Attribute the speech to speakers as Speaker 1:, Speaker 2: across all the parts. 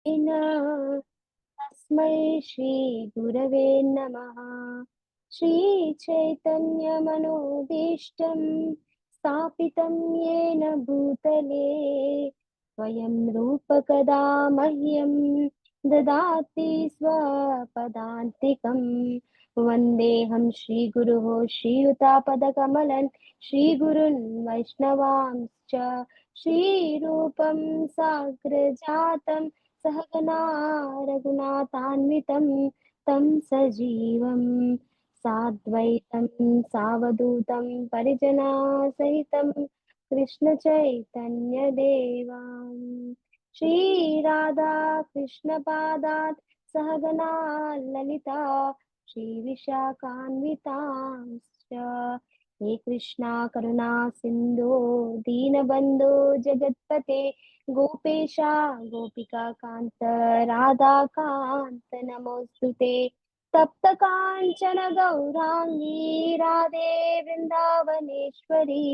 Speaker 1: न तस्मै श्रीगुरवे नमः। श्रीचैतन्यमनोभीष्टं स्थापितं येन भूतले स्वयं रूपकदा मह्यं ददाति स्वपदान्तिकम्। वन्देऽहं श्रीगुरुः श्रीयुतापदकमलं श्रीगुरुन् वैष्णवांश्च श्रीरूपं साग्रजातं सहगना रघुनाथान्वितं तं सजीवं साद्वैतं सावधूतं परिजनसहितं कृष्णचैतन्यदेवां श्रीराधा कृष्णपादात् सहगना ललिता श्रीविशाखान्वितांश्च हे कृष्णा करुणा सिन्धो दीनबन्धो जगत्पते गोपेशा गोपिका कांत राधा कांत नमोस्तुते तप्त कांचन गौरांगी राधे वृंदावनेश्वरी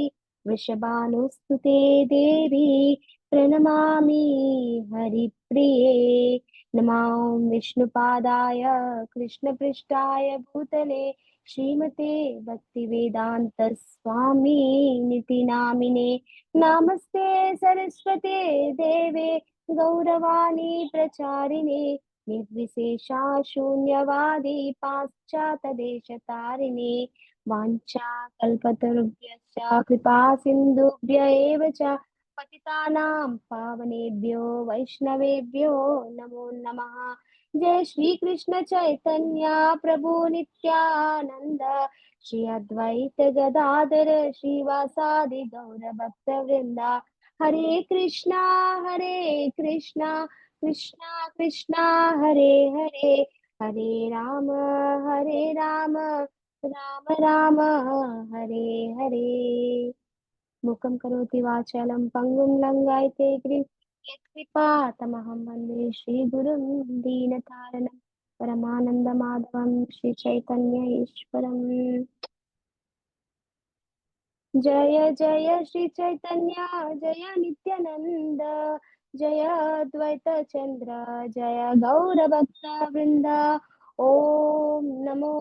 Speaker 1: वृषभानुस्तुते देवी प्रणमामि हरिप्रिये नमो विष्णुपादाय कृष्णपृष्ठाय भूतले श्रीमते भक्तिवेदांत स्वामी निति नामिने नमस्ते सरस्वते देवे गौरवाणी प्रचारिणे निर्विशेषा शून्यवादी पाश्चात्यदेशतारिणे वाञ्छा कल्पतरुभ्यश्च कृपा सिन्धुभ्य एव च पतितानां पावनेभ्यो वैष्णवेभ्यो नमो नमः। जय श्री कृष्ण चैतन्य प्रभु नित्यानंद श्री अद्वैत गदाधर श्रीवासादि गौर भक्त वृंदा हरे कृष्णा कृष्णा कृष्णा हरे हरे हरे राम राम राम हरे हरे। मुखं करोति वाचालं पंगुं लंघयते गिरिं यत्कृपातमहं वन्दे श्रीगुरुं दीनतारिणं परमानन्दमाधवं श्रीचैतन्य ईश्वरम्। जय जय श्री चैतन्य जय नित्यानंद जय द्वैत चंद्र जय गौर भक्त वृंद। ओम नमो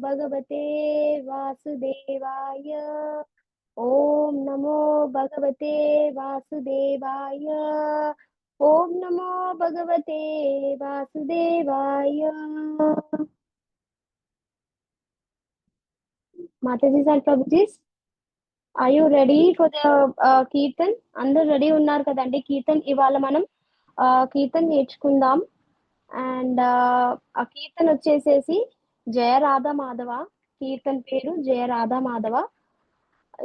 Speaker 1: भगवते वासुदेवाय। ओम नमो भगवते वासुदेवाय। ओम नमो भगवते वासुदेवाय। माताजी और प्रभुजी, are you ready for the kirtan? అందరు రెడీ ఉన్నారు కదండి? కీర్తన్ ఇవాళ మనం కీర్తన్ నేర్చుకుందాం. అండ్ ఆ కీర్తన్ వచ్చేసేసి జయ రాధా మాధవ. కీర్తన్ పేరు జయ రాధా మాధవ.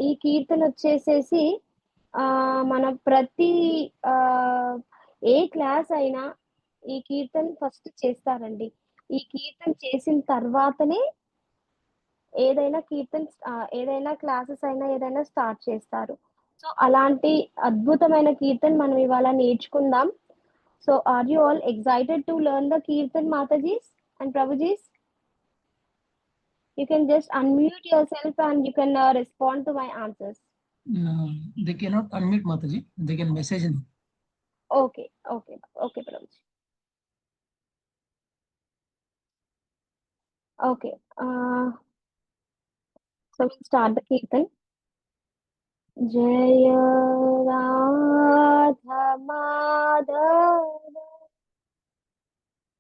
Speaker 1: ఈ కీర్తన్ వచ్చేసేసి మన ప్రతి ఏ క్లాస్ అయినా ఈ కీర్తన్ ఫస్ట్ చేస్తారండి. ఈ కీర్తన్ చేసిన తర్వాతనే ఏదైనా కీర్తన్ ఏదైనా క్లాసెస్ అయినా ఏదైనా స్టార్ట్ చేస్తారు. సో అలాంటి అద్భుతమైన కీర్తన్ మనం ఇవాళ నేర్చుకుందాం. So are you all excited to learn the kirtan మాతాజీస్ అండ్ ప్రభుజీస్? You can just unmute yourself and you can respond to my answers.
Speaker 2: They cannot unmute, Mataji. They can message me.
Speaker 1: Okay, Prabhuji. Okay, so we'll start the Kirtan. Jaya Radha Madhava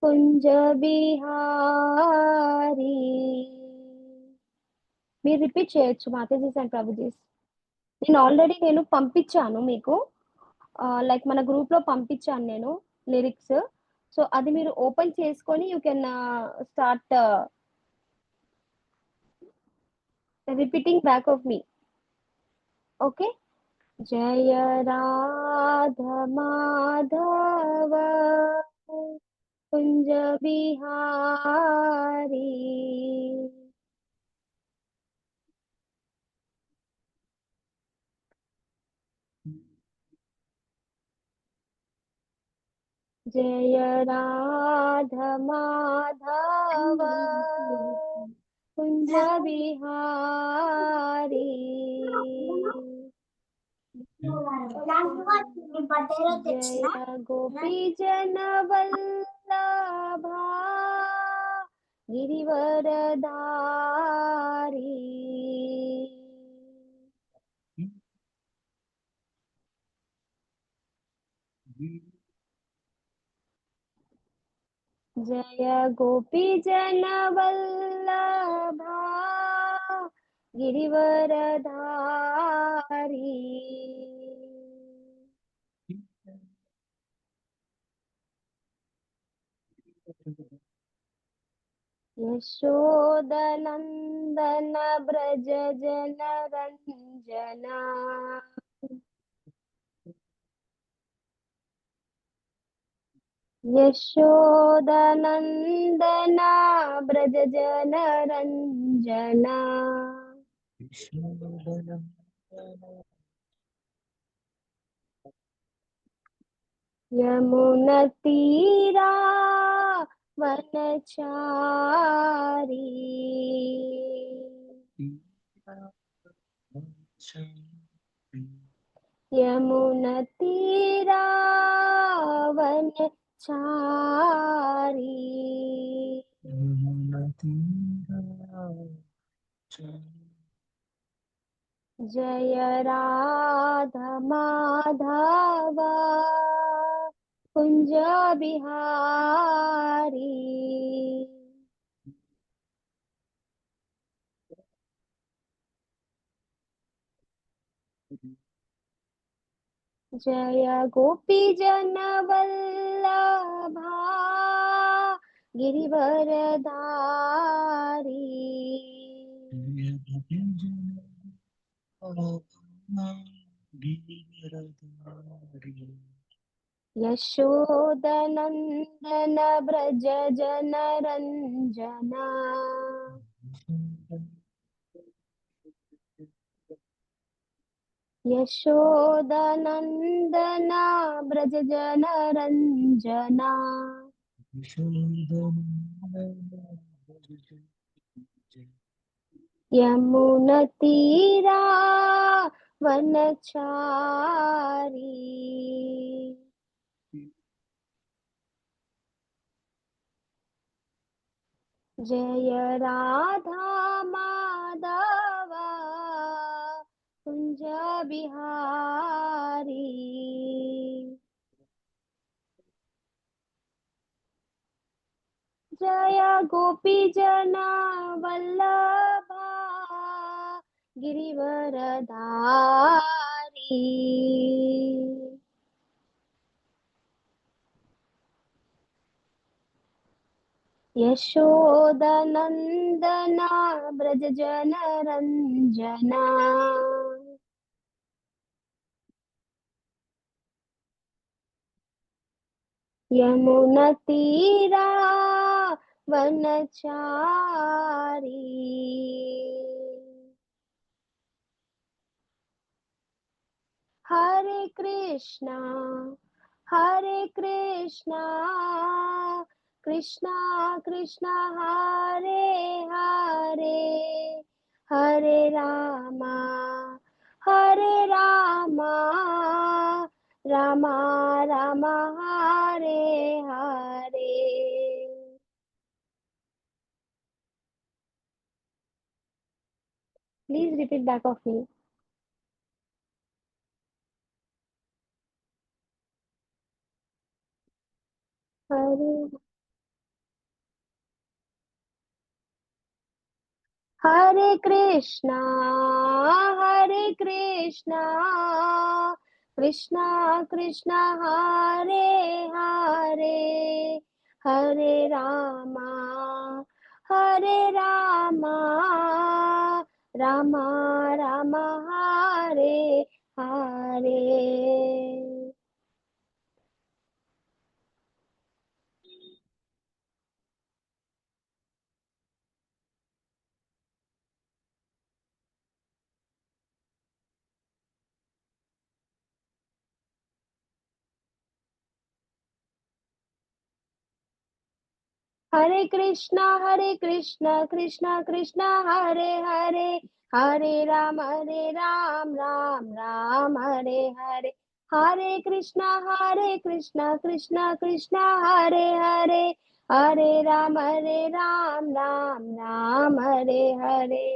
Speaker 1: Kunja Bihari. మీరు repeat చేయొచ్చు Matajis and prabhujis. నేను already పంపించాను మీకు, like మన group లో పంపించాను నేను lyrics. So అది మీరు ఓపెన్ చేసుకొని you can start repeating back of me. Okay. జయ రాధ మాధవ కుంజ బిహారీ జయ రాధ మాధవ కుంజ బిహారీ जय गोपी जन वल्लभा गिरिवरधारी जय गोपी जन वल्लभा गिरिवरधारी यशोदनन्दन ब्रज जन रञ्जना यशोदनन्दन ब्रज जन रञ्जना यमुनतीरा वनचारी यमुनतीरा वनचारी जय राधा माधव कुंज बिहारी जय गोपी जन वल्लभा गिरिवरधारी यशोदनन्दन ब्रज जन रञ्जना यशोदनन्दन ब्रज जन रञ्जना यमुनतीरा वनचारी जय राधा माधव कुंज बिहारी जय गोपी जन वल्लभा गिरिवरधारी यशोदनन्दन ब्रज जन रञ्जना यमुनतीरा वनचारी हरे Krishna Krishna Krishna Hare Hare Hare Rama Rama Rama Hare Hare Please repeat back of me. Hare Hare Krishna Krishna Krishna Hare Hare Hare Rama Rama Rama Hare Hare Hare Krishna Krishna Krishna Hare Hare Hare Ram Ram Ram Hare Hare Hare Krishna, Krishna Krishna, Hare Hare, Hare Ram, Ram Ram, Hare Hare.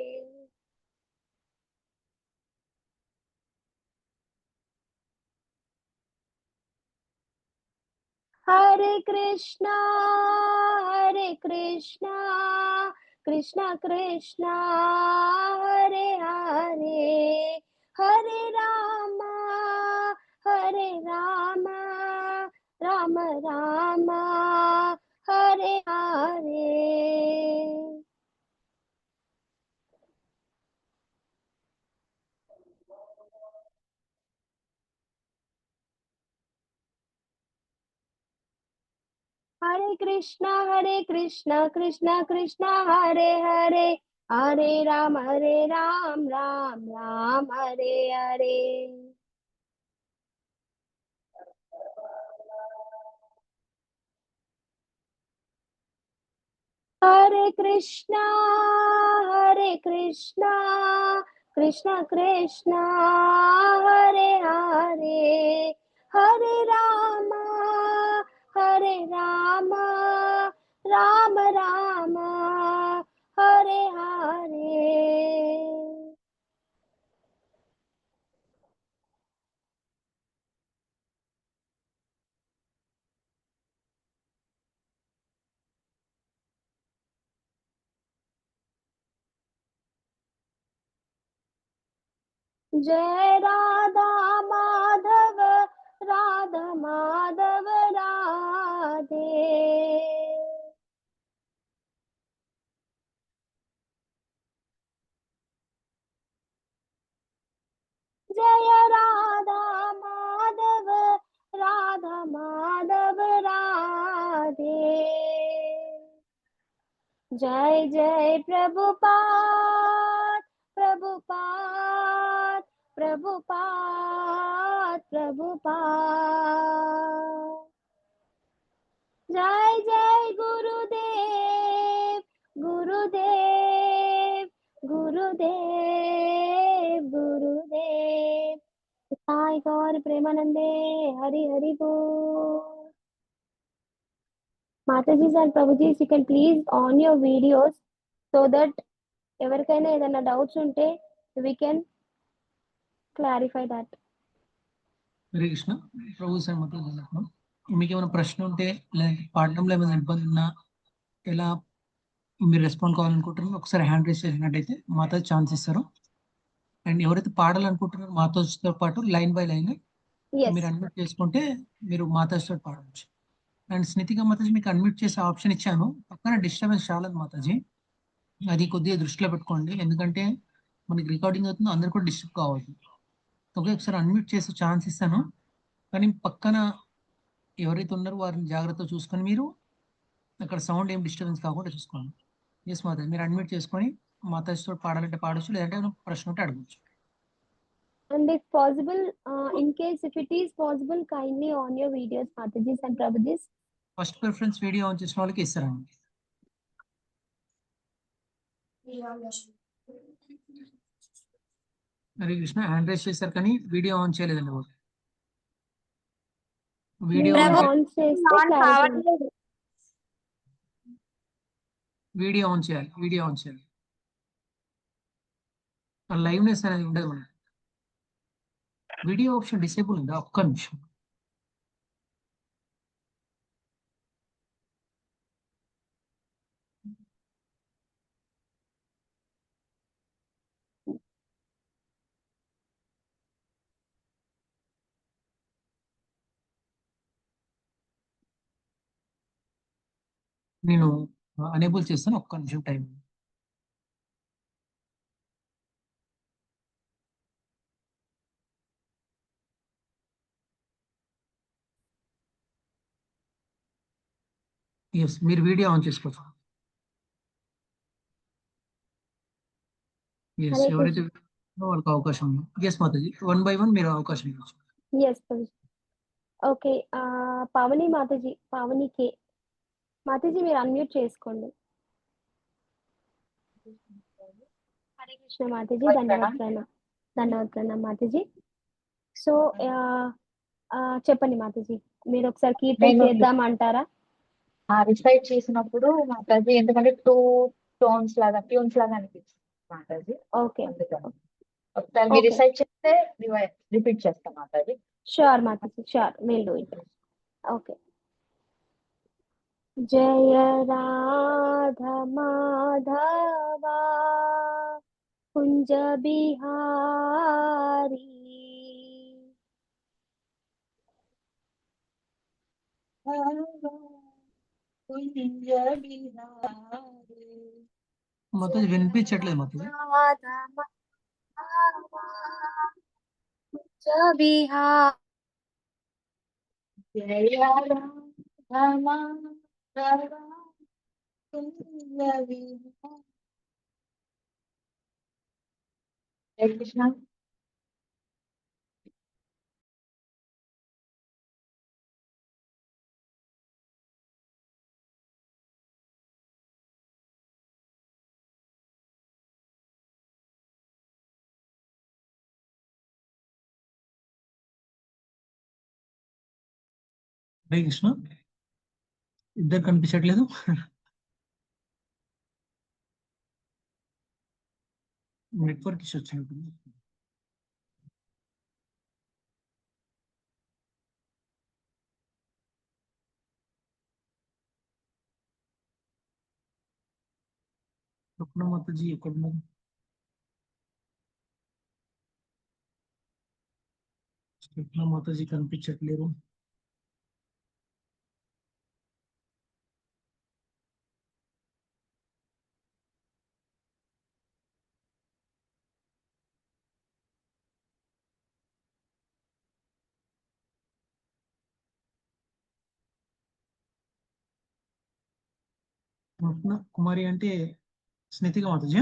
Speaker 1: Hare Krishna, Krishna Krishna, Hare Hare, Hare Rama, Rama Rama, Hare Hare. Hare Krishna, Krishna Krishna, Hare Hare, Hare Ram, Ram Ram, Hare Hare. Hare Krishna, Krishna Krishna, Hare Hare, Hare Rama, Rama Rama, Hare Hare. जय राधा माधव, राधा माधव राधे. जय राधा माधव, राधा माधव राधे. जय जय प्रभुपाद, प्रभुपाद, प्रभुपाद, प्रभुपाद. जय जय गुरुदेव, गुरुदेव, गुरुदेव, गुरुदेव. साई गौर प्रेमानंदे, हरि हरि बोल. Mataji's and Prabhuji's, you can please on your videos so that ఎవరికైనా ఏదైనా doubts ఉంటే we can clarify that.
Speaker 2: Hare Krishna. Prabhu sir మాట్లాడుతున్నాం. మీకు ఏమైనా ప్రశ్న ఉంటే లేదంటే పాడడంలో ఏమైనా ఇబ్బంది ఉన్నా ఎలా మీరు రెస్పాండ్ కావాలనుకుంటున్నారో ఒకసారి హ్యాండ్ రేస్ చేసినట్టయితే మాతో ఛాన్స్ ఇస్తారు. అండ్ ఎవరైతే పాడాలనుకుంటున్నారో మాతో పాటు లైన్ బై లైన్
Speaker 1: Yes.
Speaker 2: మీరు అన్మ్యూట్ చేసుకుంటే మీరు మాతాజీతో పాడవచ్చు. అండ్ స్నితిగా మాతాజీ మీకు అన్మ్యూట్ చేసే ఆప్షన్ ఇచ్చాను. పక్కన డిస్టర్బెన్స్ చాలా మాతాజీ, అది కొద్దిగా దృష్టిలో పెట్టుకోండి. ఎందుకంటే మనకి రికార్డింగ్ అవుతుంది, అందరు కూడా డిస్టర్బ్ కావద్దు. ఓకే, ఒకసారి అన్మ్యూట్ చేసే ఛాన్స్ ఇస్తాను, కానీ పక్కన ఎవరైతే ఉన్నారో వారిని జాగ్రత్తగా చూసుకొని మీరు అక్కడ సౌండ్ ఏం డిస్టర్బెన్స్ కాకుండా చూసుకోండి. ఎస్ మాతాజీ, మీరు అన్మ్యూట్ చేసుకొని మాతాజీతో పాడాలంటే పాడవచ్చు, లేదంటే ఏమైనా ప్రశ్న ఉంటే అడగచ్చు.
Speaker 1: And if possible, in case if it is possible, kindly on your videos, Mataji's and Prabhuji's.
Speaker 2: First preference video on చేసిన వాళ్ళకి ఇస్తారండి. హరే కృష్ణ. హ్యాండ్ రైస్ చేశారు కానీ వీడియో ఆన్ చేయలేదండి వాళ్ళు. వీడియో
Speaker 1: ఆన్ చేస్తే clarity.
Speaker 2: వీడియో ఆన్ చేయాలి, వీడియో ఆన్ చేయాలి. లైవ్నెస్ అనేది ఉండదు మనకి. వీడియో ఆప్షన్ డిసేబుల్ ఉందా? ఒక్క నిమిషం. నేను అనేబుల్ చేస్తాను, ఒక్క నిమిషం టైం. ఎస్, మీరు వీడియో ఆన్ చేసుకోవచ్చు. ఎస్,
Speaker 1: హరే
Speaker 2: ఎవరైతే వాళ్ళకి అవకాశం ఉంది. ఎస్ మాతాజీ, 1 by 1 మీరు అవకాశం ఇవ్వచ్చు.
Speaker 1: Yes, Prabhuji. Okay, Pavani Mataji, Pavani కే మాతాజీ మీరు అన్మ్యూట్ చేసుకోండి. హరే కృష్ణ మాతాజీ, ధన్యవాదాలు మాతాజీ. సో చెప్పండి మాతాజీ. మీరు ఒకసారి కీర్తన
Speaker 3: నేను
Speaker 1: చేద్దామంటారా?
Speaker 3: రిసైట్ చేసినప్పుడు మాతాజీ ఎందుకంటే ట్యూన్స్ లాగా అనిపించింది మాతాజీ.
Speaker 1: ఓకే
Speaker 3: అందుకని ఒకసారి మీరు
Speaker 1: ఓకే
Speaker 3: రిసైట్ చేస్తే రిపీట్ చేస్తాం మాతాజీ.
Speaker 1: షూర్ మాతాజీ, sure, will do it. Okay. జయ రాధ మాధవ కుంజ బిహారీ
Speaker 2: మాతాజీ వినిపించట్లేదు మాతాజీ.
Speaker 1: రాధ మాధవ కుంజ బిహారీ
Speaker 3: జయ రామ రామ కుంజ విహారీ. హరే కృష్ణ.
Speaker 2: హరే కృష్ణ. ఇద్దరు కనిపించట్లేదు. నెట్వర్క్ ఇష్యూ వచ్చినట్టుంది. స్వప్న మాతాజీ ఎక్కడున్నారు? స్వప్న మాతాజీ కనిపించట్లేరు. స్వప్న కుమారి అంటే స్నితిక మాతాజీ.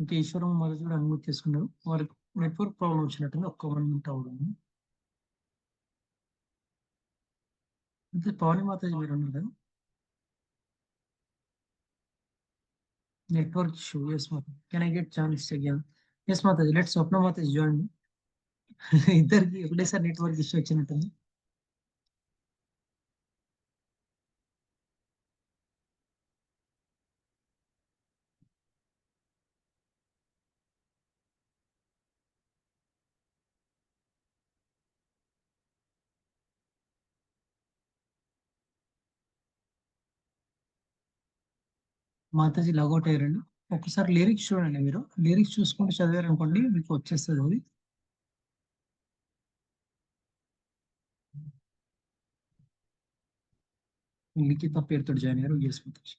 Speaker 2: ఇంకా ఈశ్వరం మాతాజీ కూడా అన్మ్యూట్ చేసుకున్నారు. వారికి నెట్వర్క్ ప్రాబ్లం వచ్చినట్టుంది. ఒక్క 1 మినిట్ అవుతుంది. అయితే పవని మాతాజీ మీరు ఉన్నారు. Network issue. Yes, Mataji. Can I get chance again? Yes, Mataji. Let's Swapna Mataji join me. ఇద్దరికి ఒకటేసారి నెట్వర్క్ ఇష్యూ వచ్చినట్టుంది. మాతాజీ లాగౌట్ అయ్యారండి. ఒకసారి లిరిక్స్ చూడండి. మీరు లిరిక్స్ చూసుకుంటూ చదివారనుకోండి మీకు వచ్చేస్తుంది అది. లిఖిత పేరుతో జాయిన్ అయ్యారు. ఎస్ మాతాజీ.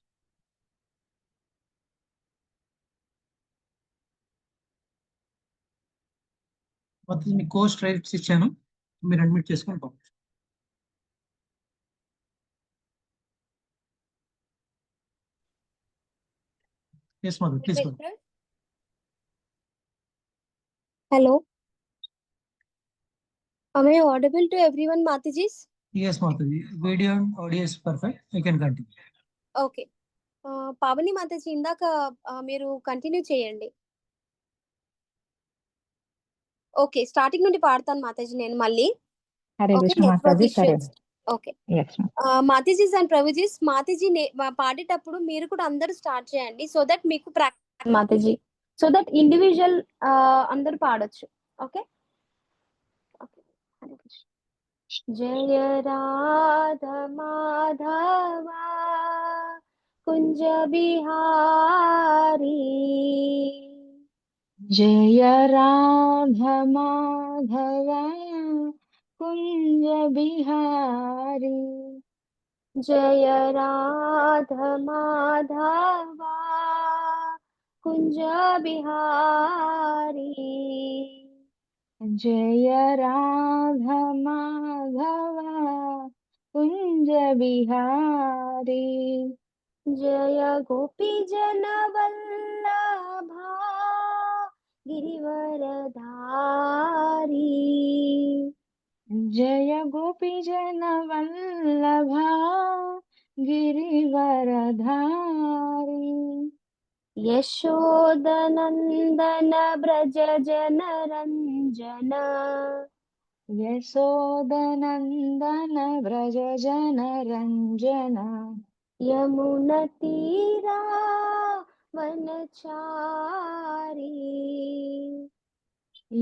Speaker 2: మాతాజీ మీ కోస్ట్ రైట్స్ ఇచ్చాను. మీరు అడ్మిట్ చేసుకొని పంపించండి. ఎస్ మాతాజీ please go.
Speaker 1: Hello, am I audible to everyone, Matajis?
Speaker 2: Yes, Mataji. Video and audio is perfect. You can continue.
Speaker 1: Okay. Pavani Mataji ఇందాక మీరు కంటిన్యూ చేయండి. ఓకే, స్టార్టింగ్ నుండి పాడతాను మాతాజీ నేను మళ్ళీ.
Speaker 3: హరే
Speaker 1: ఓకే,
Speaker 3: కృష్ణ
Speaker 1: నెట్వర్క్
Speaker 3: మాతాజీ. సరే.
Speaker 1: ఇష్యూస్. ఓకే.
Speaker 3: Yes, ma'am.
Speaker 1: మాతాజీస్ అండ్ ప్రభుజీస్, మాతాజీ పాడేటప్పుడు మీరు కూడా అందరూ స్టార్ట్ చేయండి సో దట్ మీకు ప్రాక్టీస్ మాతాజీ, సో దట్ ఇండివిజువల్ అందరూ పాడొచ్చు. ఓకే. ఓకే. హరే కృష్ణ. జయ రాధ మాధవ కుంజ బిహారీ
Speaker 3: జయ రాధ మాధవ కుంజ బిహారీ.
Speaker 1: జయ రాధ మాధవ కుంజ బిహారీ
Speaker 3: జయ రాధ మాధవ కుంజ బిహారీ.
Speaker 1: జయ గోపీ జన వల్లభా గిరివరధారీ
Speaker 3: జయ గోపీ జన వల్లభ గిరివరధారి.
Speaker 1: యశోదనందన వ్రజ జనరంజన
Speaker 3: యశోదనందన వ్రజ జనరంజన
Speaker 1: యమున తీరా వనచారి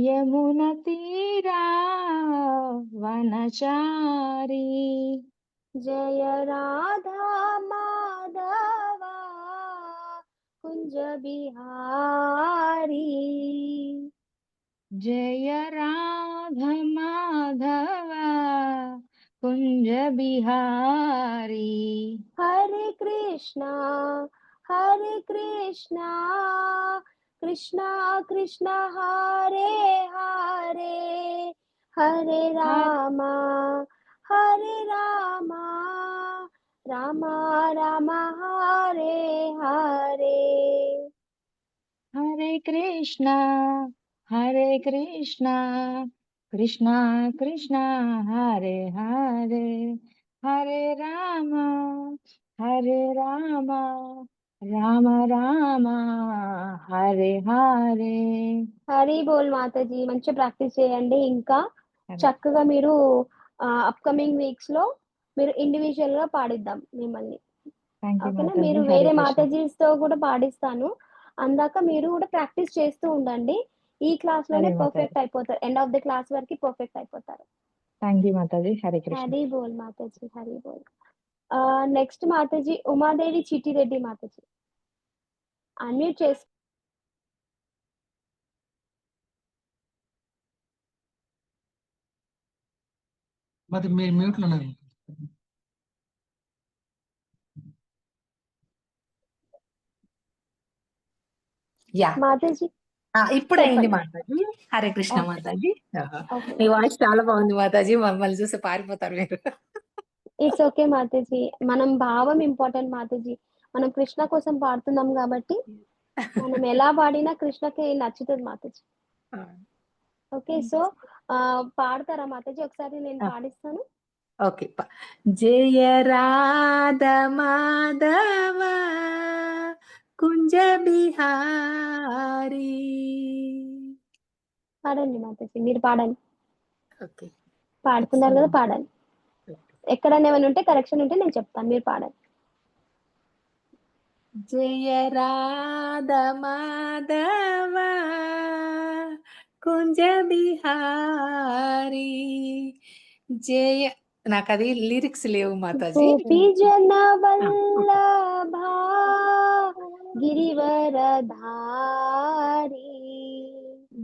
Speaker 3: యమున తీరా వనచారి
Speaker 1: జయ రాధా మాధవ కుంజ బిహారీ
Speaker 3: జయ రాధ మాధవ కుంజ బిహారీ
Speaker 1: హరే కృష్ణ కృష్ణ కృష్ణ హరే హరే హరే రామ రామ రామ హరే హరే
Speaker 3: హరే కృష్ణ కృష్ణ కృష్ణ హరే హరే హరే రామ రామ రామ హరే హరే.
Speaker 1: హరి బోల్ మాతాజీ, మంచిగా ప్రాక్టీస్ చేయండి. ఇంకా చక్కగా మీరు అప్కమింగ్ వీక్స్ లో మీరు ఇండివిజువల్ గా పాడిద్దాం మిమ్మల్ని.
Speaker 3: థ్యాంక్ యూ
Speaker 1: ఓకేనా?
Speaker 3: మాతాజీ.
Speaker 1: మీరు
Speaker 3: హరే
Speaker 1: వేరే
Speaker 3: కృష్ణ.
Speaker 1: మాతాజీస్ తో కూడా పాడిస్తాను. అందాక మీరు కూడా ప్రాక్టీస్ చేస్తూ ఉండండి. ఈ క్లాస్ లోనే
Speaker 3: హరే మాతాజీ.
Speaker 1: పర్ఫెక్ట్ అయిపోతారు. ఎండ్ ఆఫ్ ద క్లాస్ వరకు పర్ఫెక్ట్ అయిపోతారు.
Speaker 3: థ్యాంక్ యూ మాతాజీ. హరే కృష్ణ.
Speaker 1: హరి బోల్ మాతాజీ, హరి బోల్. నెక్స్ట్ మాతాజీ ఉమాదేవి చిట్టిరెడ్డి మాతాజీ, అన్మ్యూట్ చేసి
Speaker 2: మరి మీరు మ్యూట్లో ఉన్నారు.
Speaker 4: యా
Speaker 1: మాతాజీ
Speaker 4: ఇప్పుడు అయింది
Speaker 1: చెప్పండి.
Speaker 4: మాతాజీ. హరే కృష్ణ
Speaker 1: ఓకే
Speaker 4: మాతాజీ.
Speaker 1: ఓకే
Speaker 4: మీ వాయిస్ చాలా బాగుంది మాతాజీ. మమ్మల్ని చూసి పారిపోతారు మీరు.
Speaker 1: It's okay Mataji. మనం భావం ఇంపార్టెంట్ మాతాజీ. మనం కృష్ణ కోసం పాడుతున్నాం కాబట్టి మనం ఎలా పాడినా కృష్ణకి నచ్చుతుంది మాతాజీ. ఓకే, సో పాడతారా మాతాజీ? ఒకసారి నేను పాడిస్తాను.
Speaker 4: ఓకే. జయ రాధ మాధవ కుంజ బిహారీ.
Speaker 1: పాడండి మాతాజీ, మీరు పాడండి.
Speaker 4: ఓకే,
Speaker 1: పాడుతున్నారు కదా, పాడండి. ఎక్కడైనా ఏమైనా ఉంటే కరెక్షన్ ఉంటే నేను చెప్తాను, మీరు పాడండి.
Speaker 4: జయ రాధ మాధవ కుంజ బిహారీ. జయ, నాకు అది లిరిక్స్ లేవు మాతాజీ.
Speaker 1: గోపీ జన వల్లభా గిరివరధారి.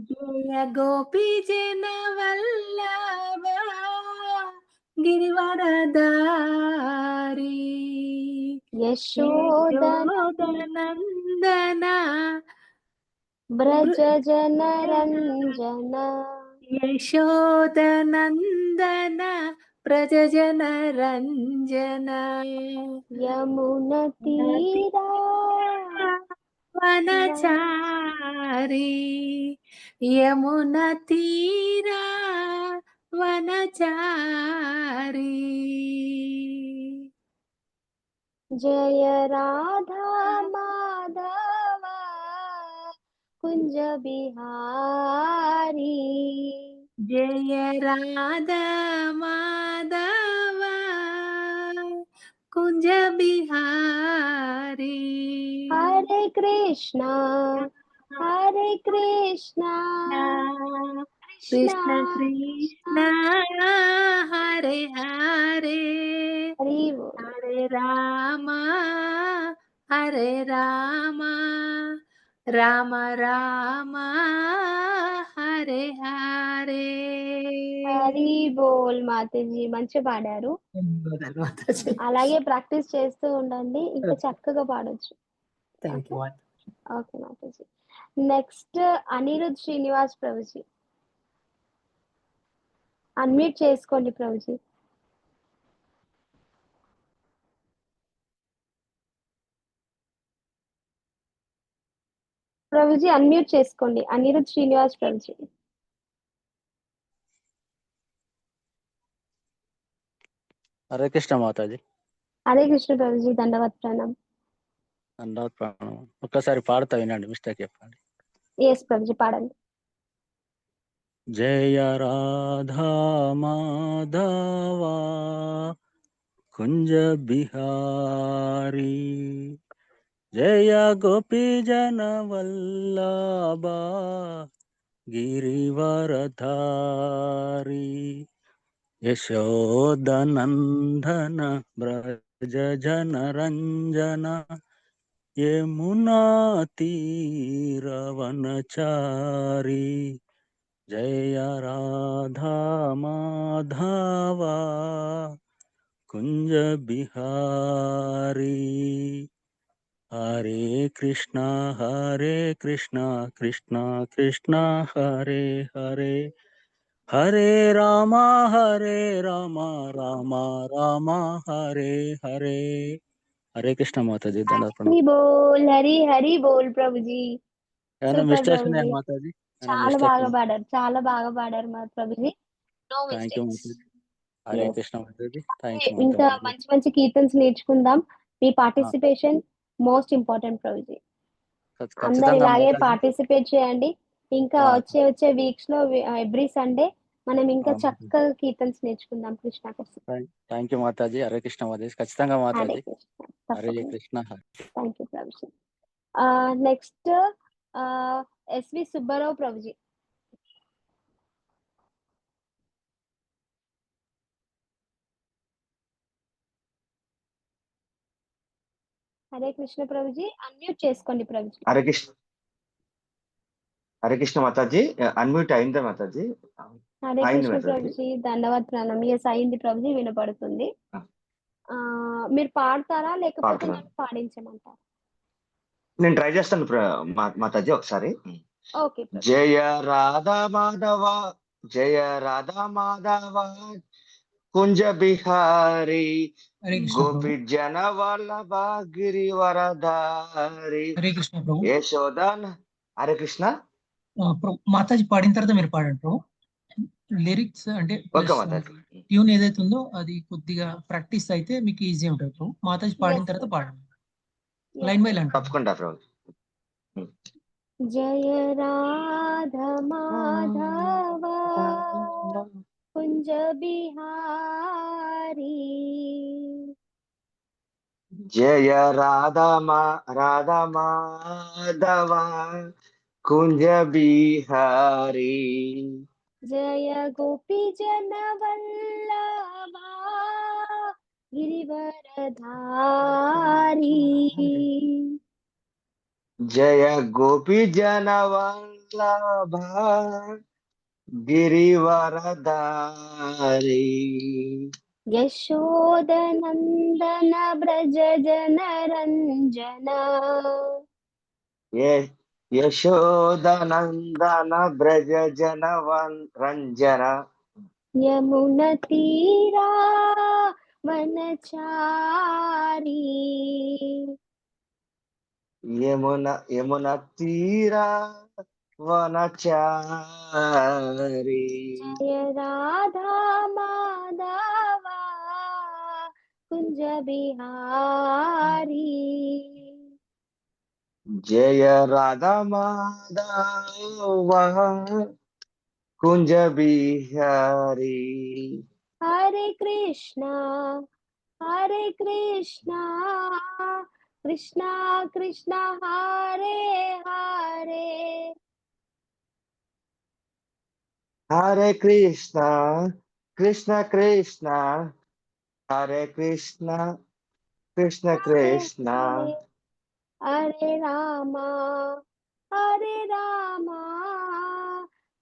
Speaker 4: జయ గోపీ జన వల్లభ గిరివరధారి. యశోదనందన
Speaker 1: బ్రజ జనరంజన.
Speaker 4: యశోదనందన ప్రజ జనరంజన.
Speaker 1: యమున తీరా
Speaker 4: వనచారి. యమున తీరా వనచారి.
Speaker 1: జయ రాధా మాధవ కుంజ బిహారీ.
Speaker 4: జయ రాధ మాధవ కుంజ బిహారీ.
Speaker 1: హరే కృష్ణ కృష్ణ
Speaker 4: కృష్ణ కృష్ణ హరే హరే
Speaker 1: హరి బోల్.
Speaker 4: హరే రామ హరే రామ రామ రామ హరే హరే.
Speaker 1: హరి బోల్ మాతాజీ, మంచిగా పాడారు.
Speaker 4: ధన్యవాదాలు మాతాజీ.
Speaker 1: అలాగే ప్రాక్టీస్ చేస్తూ ఉండండి, ఇంకా చక్కగా పాడొచ్చు.
Speaker 4: Thank you.
Speaker 1: ఓకే మాతాజీ. నెక్స్ట్ అనిరుద్ శ్రీనివాస్ ప్రభుజీ, అన్మ్యూట్ చేసుకోండి ప్రభుజీ. ప్రభుజీ అన్మ్యూట్ చేసుకోండి, అనిరుద్ శ్రీనివాస్ ప్రభుజీ.
Speaker 5: హరే కృష్ణ మాతాజీ.
Speaker 1: హరే కృష్ణ ప్రభుజీ, దండవత్ ప్రణామ్.
Speaker 5: దండవత్ ప్రణామం. ఒక్కసారి పాడుతా వినండి, మిస్టేక్ చెప్పండి.
Speaker 1: ఎస్ ప్రభుజీ, పాడండి.
Speaker 5: జయ రాధా మాధవా కుంజ బిహారీ జయ గోపీ జన వల్లభా గిరివరధారి యశోదనందన బ్రజ జన రంజన యమునా తీరవనచారి జయ రాధా మాధవా కుంజ బిహారీ హరే కృష్ణ కృష్ణ కృష్ణ హరే హరే హరే రామ రామ రామ హరే హరే. హరే కృష్ణ మాతాజీ. దండవత్
Speaker 1: హరి బోల్, హరి హరి బోల్ ప్రభుజీ.
Speaker 5: ఏమైనా
Speaker 1: సూపర్
Speaker 5: మిస్టేక్స్ ఉన్నాయా
Speaker 1: ప్రభుజీ,
Speaker 5: మాతాజీ?
Speaker 1: చాలా బాగా పాడారు, చాలా బాగా పాడారు మా ప్రభుజీ. No
Speaker 5: thank you
Speaker 1: mistakes.
Speaker 5: మాతాజీ. హరే కృష్ణ మాతాజీ. థ్యాంక్ యూ
Speaker 1: ఇంకా
Speaker 5: మాతాజీ.
Speaker 1: మంచి మంచి కీర్తన్స్ నేర్చుకుందాం. మీ పార్టిసిపేషన్ మోస్ట్ ఇంపార్టెంట్ ప్రభుజీ. అందరు
Speaker 5: ఖచ్చితంగా
Speaker 1: ఇలాగే
Speaker 5: మాతాజీ.
Speaker 1: పార్టిసిపేట్ చేయండి. ఇంకా వచ్చే వీక్స్ లో ఎవ్రీ సండే మనం ఇంకా చక్కగా కీర్తన్స్ నేర్చుకుందాం కృష్ణ కోసం.
Speaker 5: థ్యాంక్ యూ మాతాజీ. హరే కృష్ణ మాతాజీ. ఖచ్చితంగా
Speaker 1: హరే
Speaker 5: మాతాజీ.
Speaker 1: కృష్ణ,
Speaker 5: హరే
Speaker 1: తప్పకుండా.
Speaker 5: కృష్ణ.
Speaker 1: థ్యాంక్ యూ ప్రభుజీ. నెక్స్ట్ ఎస్వి సుబ్బారావు ప్రభుజీ. హరే కృష్ణ ప్రభుజీ, అన్మ్యూట్ చేసుకోండి ప్రభుజీ.
Speaker 6: హరే కృష్ణ మాతాజీ. అన్మ్యూట్ అయిందా మాతాజీ?
Speaker 1: హరే
Speaker 6: అయింది
Speaker 1: కృష్ణ
Speaker 6: మాతాజీ.
Speaker 1: ప్రభుజీ, దండవత్ ప్రణామం. ఎస్, అయింది ప్రభుజీ, వినపడుతుంది. మీరు పాడతారా లేకపోతే
Speaker 6: పాడుతున్నాను.
Speaker 1: నన్ను పాడించమంటారా?
Speaker 6: నేను ట్రై చేస్తాను మాతాజీ ఒకసారి.
Speaker 1: ఓకే ప్రభుజీ.
Speaker 6: జయ రాధా మాధవ జయ రాధా మాధవ కుంజ బిహారీ
Speaker 2: హరే కృష్ణ
Speaker 6: గోపి
Speaker 2: ప్రభు.
Speaker 6: జన వల్లభ గిరివరధారి
Speaker 2: హరే కృష్ణ ప్రభు.
Speaker 6: యశోదన్. హరే కృష్ణ.
Speaker 2: ప్రభు, మాతాజీ పాడిన తర్వాత మీరు పాడండి ప్రభు. లిరిక్స్ అంటే
Speaker 6: ఓకే మాతాజీ.
Speaker 2: ట్యూన్ ఏదైతే ఉందో అది కొద్దిగా ప్రాక్టీస్ అయితే మీకు ఈజీ ఉంటుంది ప్రభు. మాతాజీ పాడిన
Speaker 1: Yes,
Speaker 2: తర్వాత
Speaker 1: sir.
Speaker 2: పాడండి. Line by line.
Speaker 6: తప్పకుండా ప్రభు.
Speaker 1: జయ రాధ మాధవ కుంజ బిహారీ
Speaker 6: జయ రాధా మాధవ కుంజ బిహారీ
Speaker 1: జయ గోపీ జన వల్లభ గిరివరధారీ
Speaker 6: జయ గోపీ జన వల్లభ గిరివరధారి
Speaker 1: యశోదనందన బ్రజ జన రంజన
Speaker 6: యశోదనందన బ్రజ జన రంజన
Speaker 1: యమున తీరా వనచారి
Speaker 6: యమున తీరా వనచారి
Speaker 1: జయ రాధా మాధవ కుంజ బిహారీ
Speaker 6: జయ రాధా మాధవ కుంజ బిహారీ
Speaker 1: హరే కృష్ణ కృష్ణ కృష్ణ హరే హరే
Speaker 6: హరే కృష్ణ కృష్ణ కృష్ణ హరే కృష్ణ కృష్ణ కృష్ణ
Speaker 1: హరే రామ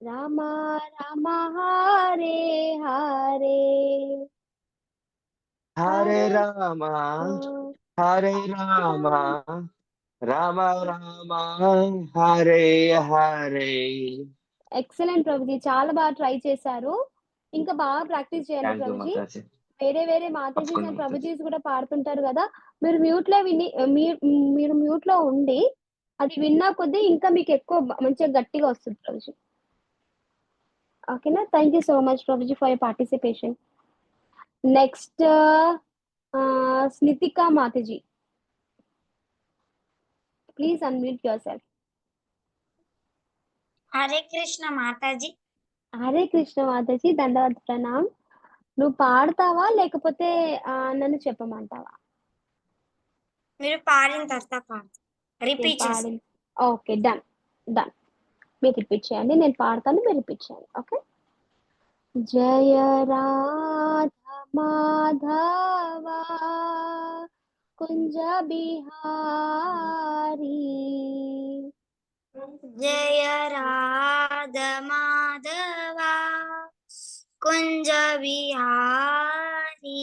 Speaker 1: రామ రామ హరే హరే
Speaker 6: హరే రామ రామ రామ హరే హరే.
Speaker 1: ఎక్సలెంట్ ప్రభుజీ, చాలా బాగా ట్రై చేశారు. ఇంకా బాగా ప్రాక్టీస్ చేయండి
Speaker 6: థ్యాంక్ యూ
Speaker 1: ప్రభుజీ.
Speaker 6: మాతాజీ.
Speaker 1: వేరే మాతాజీస్
Speaker 6: తప్పకుండా
Speaker 1: అండ్
Speaker 6: మాతాజీ.
Speaker 1: ప్రభుజీస్ కూడా పాడుతుంటారు కదా, మీరు మీరు మ్యూట్ లో ఉండి అది విన్నా కొద్దీ ఇంకా మీకు ఎక్కువ మంచిగా గట్టిగా వస్తుంది ప్రభుజీ. ఓకేనా? థ్యాంక్ యూ సో మచ్ ప్రభుజీ for your participation. Next Snithika మాతాజీ. Please unmute yourself.
Speaker 7: Hare Krishna మాతాజీ.
Speaker 1: హరే కృష్ణ మాతాజీ, దండవత్ ప్రణామ్. నువ్వు పాడతావా లేకపోతే నన్ను చెప్పమంటావా?
Speaker 7: మీరు పాడిన తర్వాత పాడతా. రిపీట్ చేసి.
Speaker 1: పాడి ఓకే, డన్ డన్. మీరు రిపీట్ చేయండి, నేను పాడతాను, మీరు రిపీట్ చేయండి. ఓకే. జయ రాధ మాధవ కుంజ బిహారీ,
Speaker 7: జయ రాధ మాధవ కుంజ విహారీ,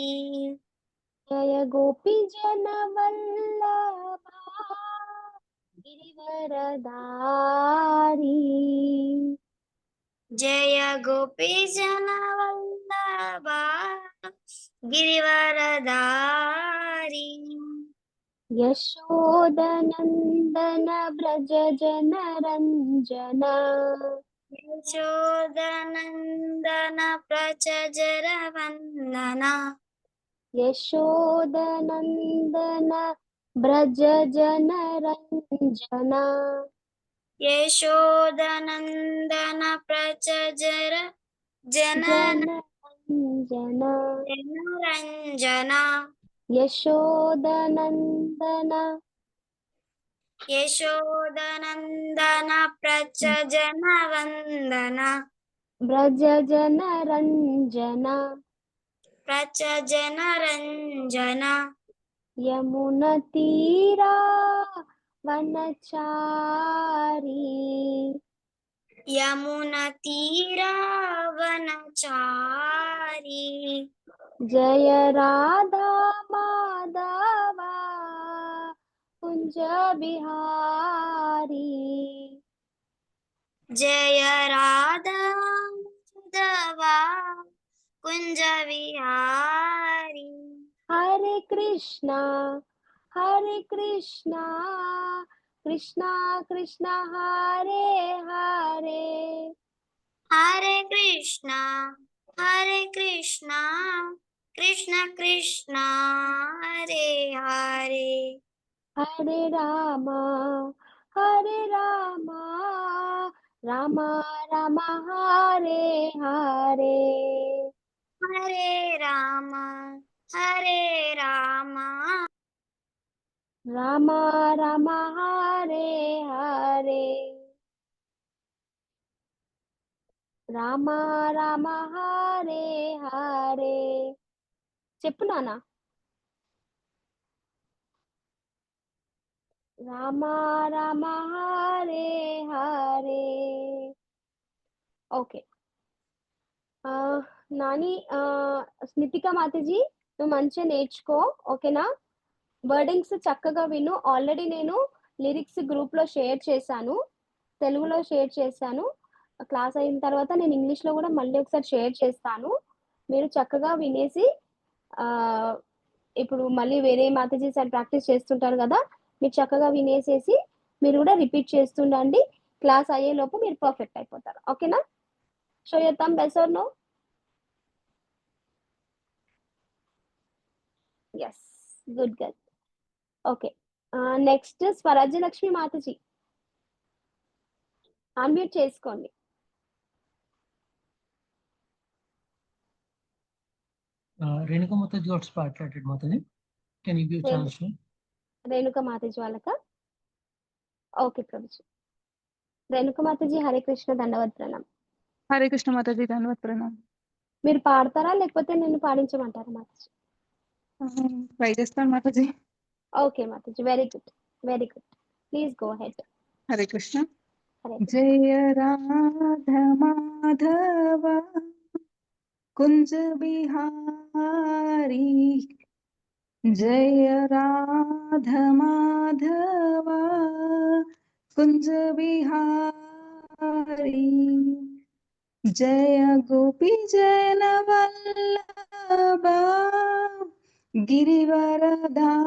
Speaker 1: జయ గోపీ జన వల్లభ గిరివరదారీ,
Speaker 7: జయ గోపీ జన వల్లభ గిరివరదారీ,
Speaker 1: యశోదనందన బ్రజ జన రంజన,
Speaker 7: యశోదనందన ప్రచజర వందన,
Speaker 1: యశోదనందన బ్రజ జన రంజన,
Speaker 7: యశోదనందన ప్రచజర జన
Speaker 1: జన
Speaker 7: జనరంజన,
Speaker 1: యశోదనందన
Speaker 7: యశోదనందన ప్రచజన వందన,
Speaker 1: బ్రజ జన రంజన,
Speaker 7: ప్రచజన రంజన,
Speaker 1: యమున తీరా వనచారి,
Speaker 7: యమున తీరా వనచారి,
Speaker 1: జయ రాధా మాధవ కుంజ బిహారీ,
Speaker 7: జయ రాధా మాధవ కుంజ విహారీ,
Speaker 1: హరే కృష్ణ కృష్ణ కృష్ణ హరే హరే,
Speaker 7: హరే కృష్ణ కృష్ణ కృష్ణ హరే హరే,
Speaker 1: హరే రామ రామ రామ హరే హరే,
Speaker 7: హరే రామ
Speaker 1: రామ రామ హరే హరే, రామ రామ హరే హరే. చెప్పు నాన్న. రామ రామ హరే హరే. ఓకే. నాని, స్నితిక మాతాజీ, నువ్వు మంచిగా నేర్చుకో, ఓకేనా? వర్డింగ్స్ చక్కగా విను. ఆల్రెడీ నేను లిరిక్స్ గ్రూప్లో షేర్ చేశాను, తెలుగులో షేర్ చేశాను. క్లాస్ అయిన తర్వాత నేను ఇంగ్లీష్లో కూడా మళ్ళీ ఒకసారి షేర్ చేస్తాను. మీరు చక్కగా వినేసి, ఇప్పుడు మళ్ళీ వేరే మాతాజీ సార్ ప్రాక్టీస్ చేస్తుంటారు కదా, మీరు చక్కగా వినేసేసి మీరు కూడా రిపీట్ చేస్తుండండి. క్లాస్ అయ్యేలోపు మీరు పర్ఫెక్ట్ అయిపోతారు, ఓకేనా? Show your thumb, yes or no? Yes, good girl. Okay. Next Swarajyalakshmi Mataji, unmute చేసుకోండి.
Speaker 2: Renuka Mataji got spotlighted, Mataji. Can you give chance to?
Speaker 1: Renuka మాతాజీ వాళ్ళకా? ఓకే ప్రభుజీ. రేణుక మాతాజీ, హరే కృష్ణ, దండవత్ ప్రణామ్.
Speaker 8: హరే కృష్ణ మాతాజీ, ధన్యవాద్ ప్రణామ్.
Speaker 1: మీరు పాడతారా లేకపోతే నేను పాడించమంటారా మాతాజీ?
Speaker 8: ట్రై చేస్తాను మాతాజీ.
Speaker 1: ఓకే మాతాజీ, very good, very good. Please go ahead.
Speaker 8: Hare Krishna.
Speaker 1: Hare
Speaker 8: జయ రాధ మాధవ కుంజ బిహారీ, జయ రాధ మాధవ కుంజ బిహారీ, జయ గోపీ జన వల్లభ గిరివరధారి,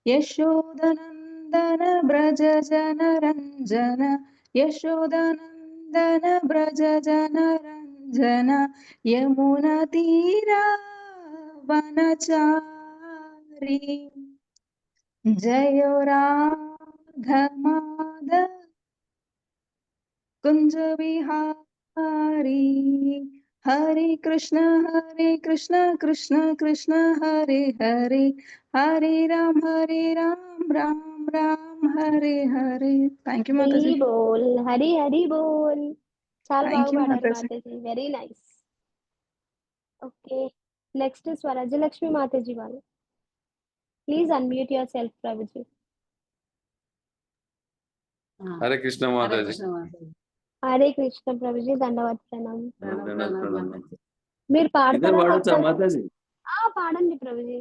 Speaker 8: యశోదనందన బ్రజ జన రంజన, యశోదనందన బ్రజ జన రంజన, యమున తీరా వనచారి, जयो राधा माधव कुंज बिहारी हरे कृष्ण कृष्ण कृष्ण हरे हरे हरे राम राम राम हरे हरे थैंक यू माता
Speaker 1: హరి
Speaker 8: जी
Speaker 1: బోల్ హరి హరి బోల్. చాలా
Speaker 8: थैंक
Speaker 1: బాగా
Speaker 8: यू
Speaker 1: పాడారు
Speaker 8: माता जी
Speaker 1: మాతాజీ, very nice. Okay, next Swarajyalakshmi మాతాజీ వాళ్ళు. Please unmute your self Prabhuji.
Speaker 9: Hare Krishna
Speaker 4: Hare
Speaker 9: మాతాజీ.
Speaker 4: కృష్ణ మాతాజీ.
Speaker 1: హరే కృష్ణ ప్రభుజీ, దండవత్ ప్రణామం.
Speaker 9: ప్రణామం.
Speaker 1: మీరు
Speaker 9: ఇద్దరు
Speaker 1: పాడతారా
Speaker 9: పాడొచ్చా
Speaker 1: లేకపోతే
Speaker 9: మాతాజీ?
Speaker 1: పాడండి ప్రభుజీ,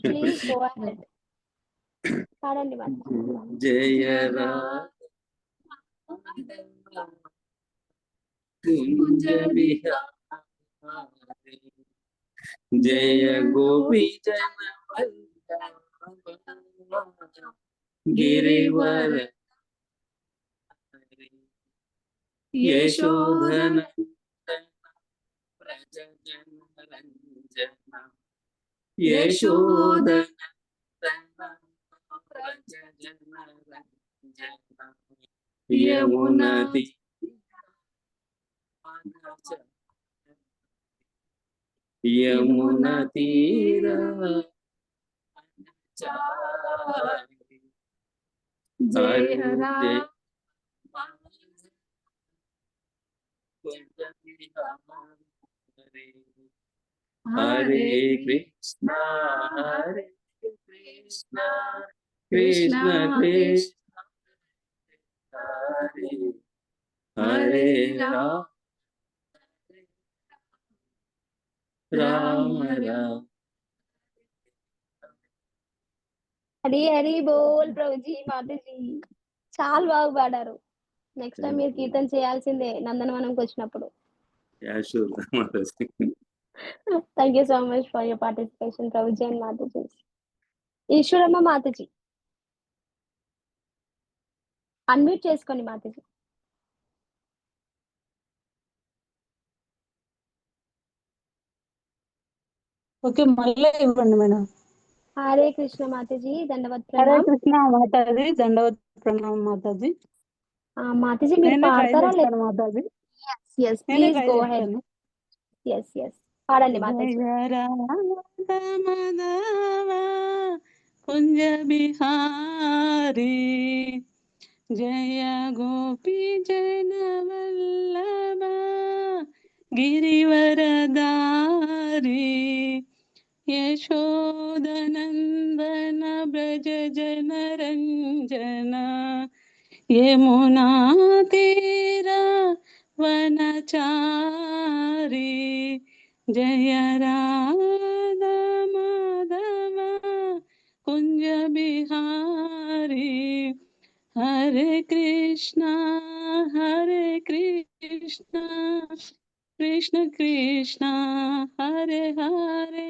Speaker 1: ప్లీజ్ గో అహెడ్. పాడండి మాతాజీ.
Speaker 9: జయ రాజ బిహారీ జయ గోపి జన గిరివర యశోధన ప్రజ జన రంజన యశోధన ప్రజ జన రంజన యమునది యమున తీర జయ హరే కృష్ణ హరే కృష్ణ కృష్ణ కృష్ణ హరే హరే రామ రామ రామ
Speaker 1: హరి హరి బోల్ ప్రభుజీ మాతాజీ, చాలా బాగా పాడారు. నెక్స్ట్ టైం మీరు కీర్తన చేయాల్సిందే నందనవనంకి వచ్చినప్పుడు. Thank you so much for your participation Prabhuji and Mataji. Eshwaramma Mataji, unmute చేసుకోండి మాతాజీ.
Speaker 10: ఓకే, మళ్ళీ ఇవ్వండి మేడం.
Speaker 1: హరే కృష్ణ మాతాజీ, దండవత్
Speaker 10: హరే
Speaker 1: ప్రణామ్.
Speaker 10: కృష్ణ మాతాజీ, దండవత్ ప్రణామం మాతాజీ.
Speaker 1: మాతాజీ మీరు
Speaker 10: నేనే ట్రై
Speaker 1: పాడతారా?
Speaker 10: చేస్తాను మాతాజీ,
Speaker 1: yes
Speaker 10: నేనే
Speaker 1: ప్లీజ్
Speaker 10: ట్రై
Speaker 1: గో అహెడ్.
Speaker 10: చేస్తాను.
Speaker 1: yes పాడండి మాతాజీ.
Speaker 10: జయ రాధా మాధవ కుంజ బిహారీ జయ గోపీ జన వల్లభ గిరివరదారి యశోదనందన బ్రజ జన రంజన యమునా తీర వనచారి జయ రాధా మాధవ కుంజ బిహారీ హరే కృష్ణ కృష్ణ కృష్ణ హరే హరే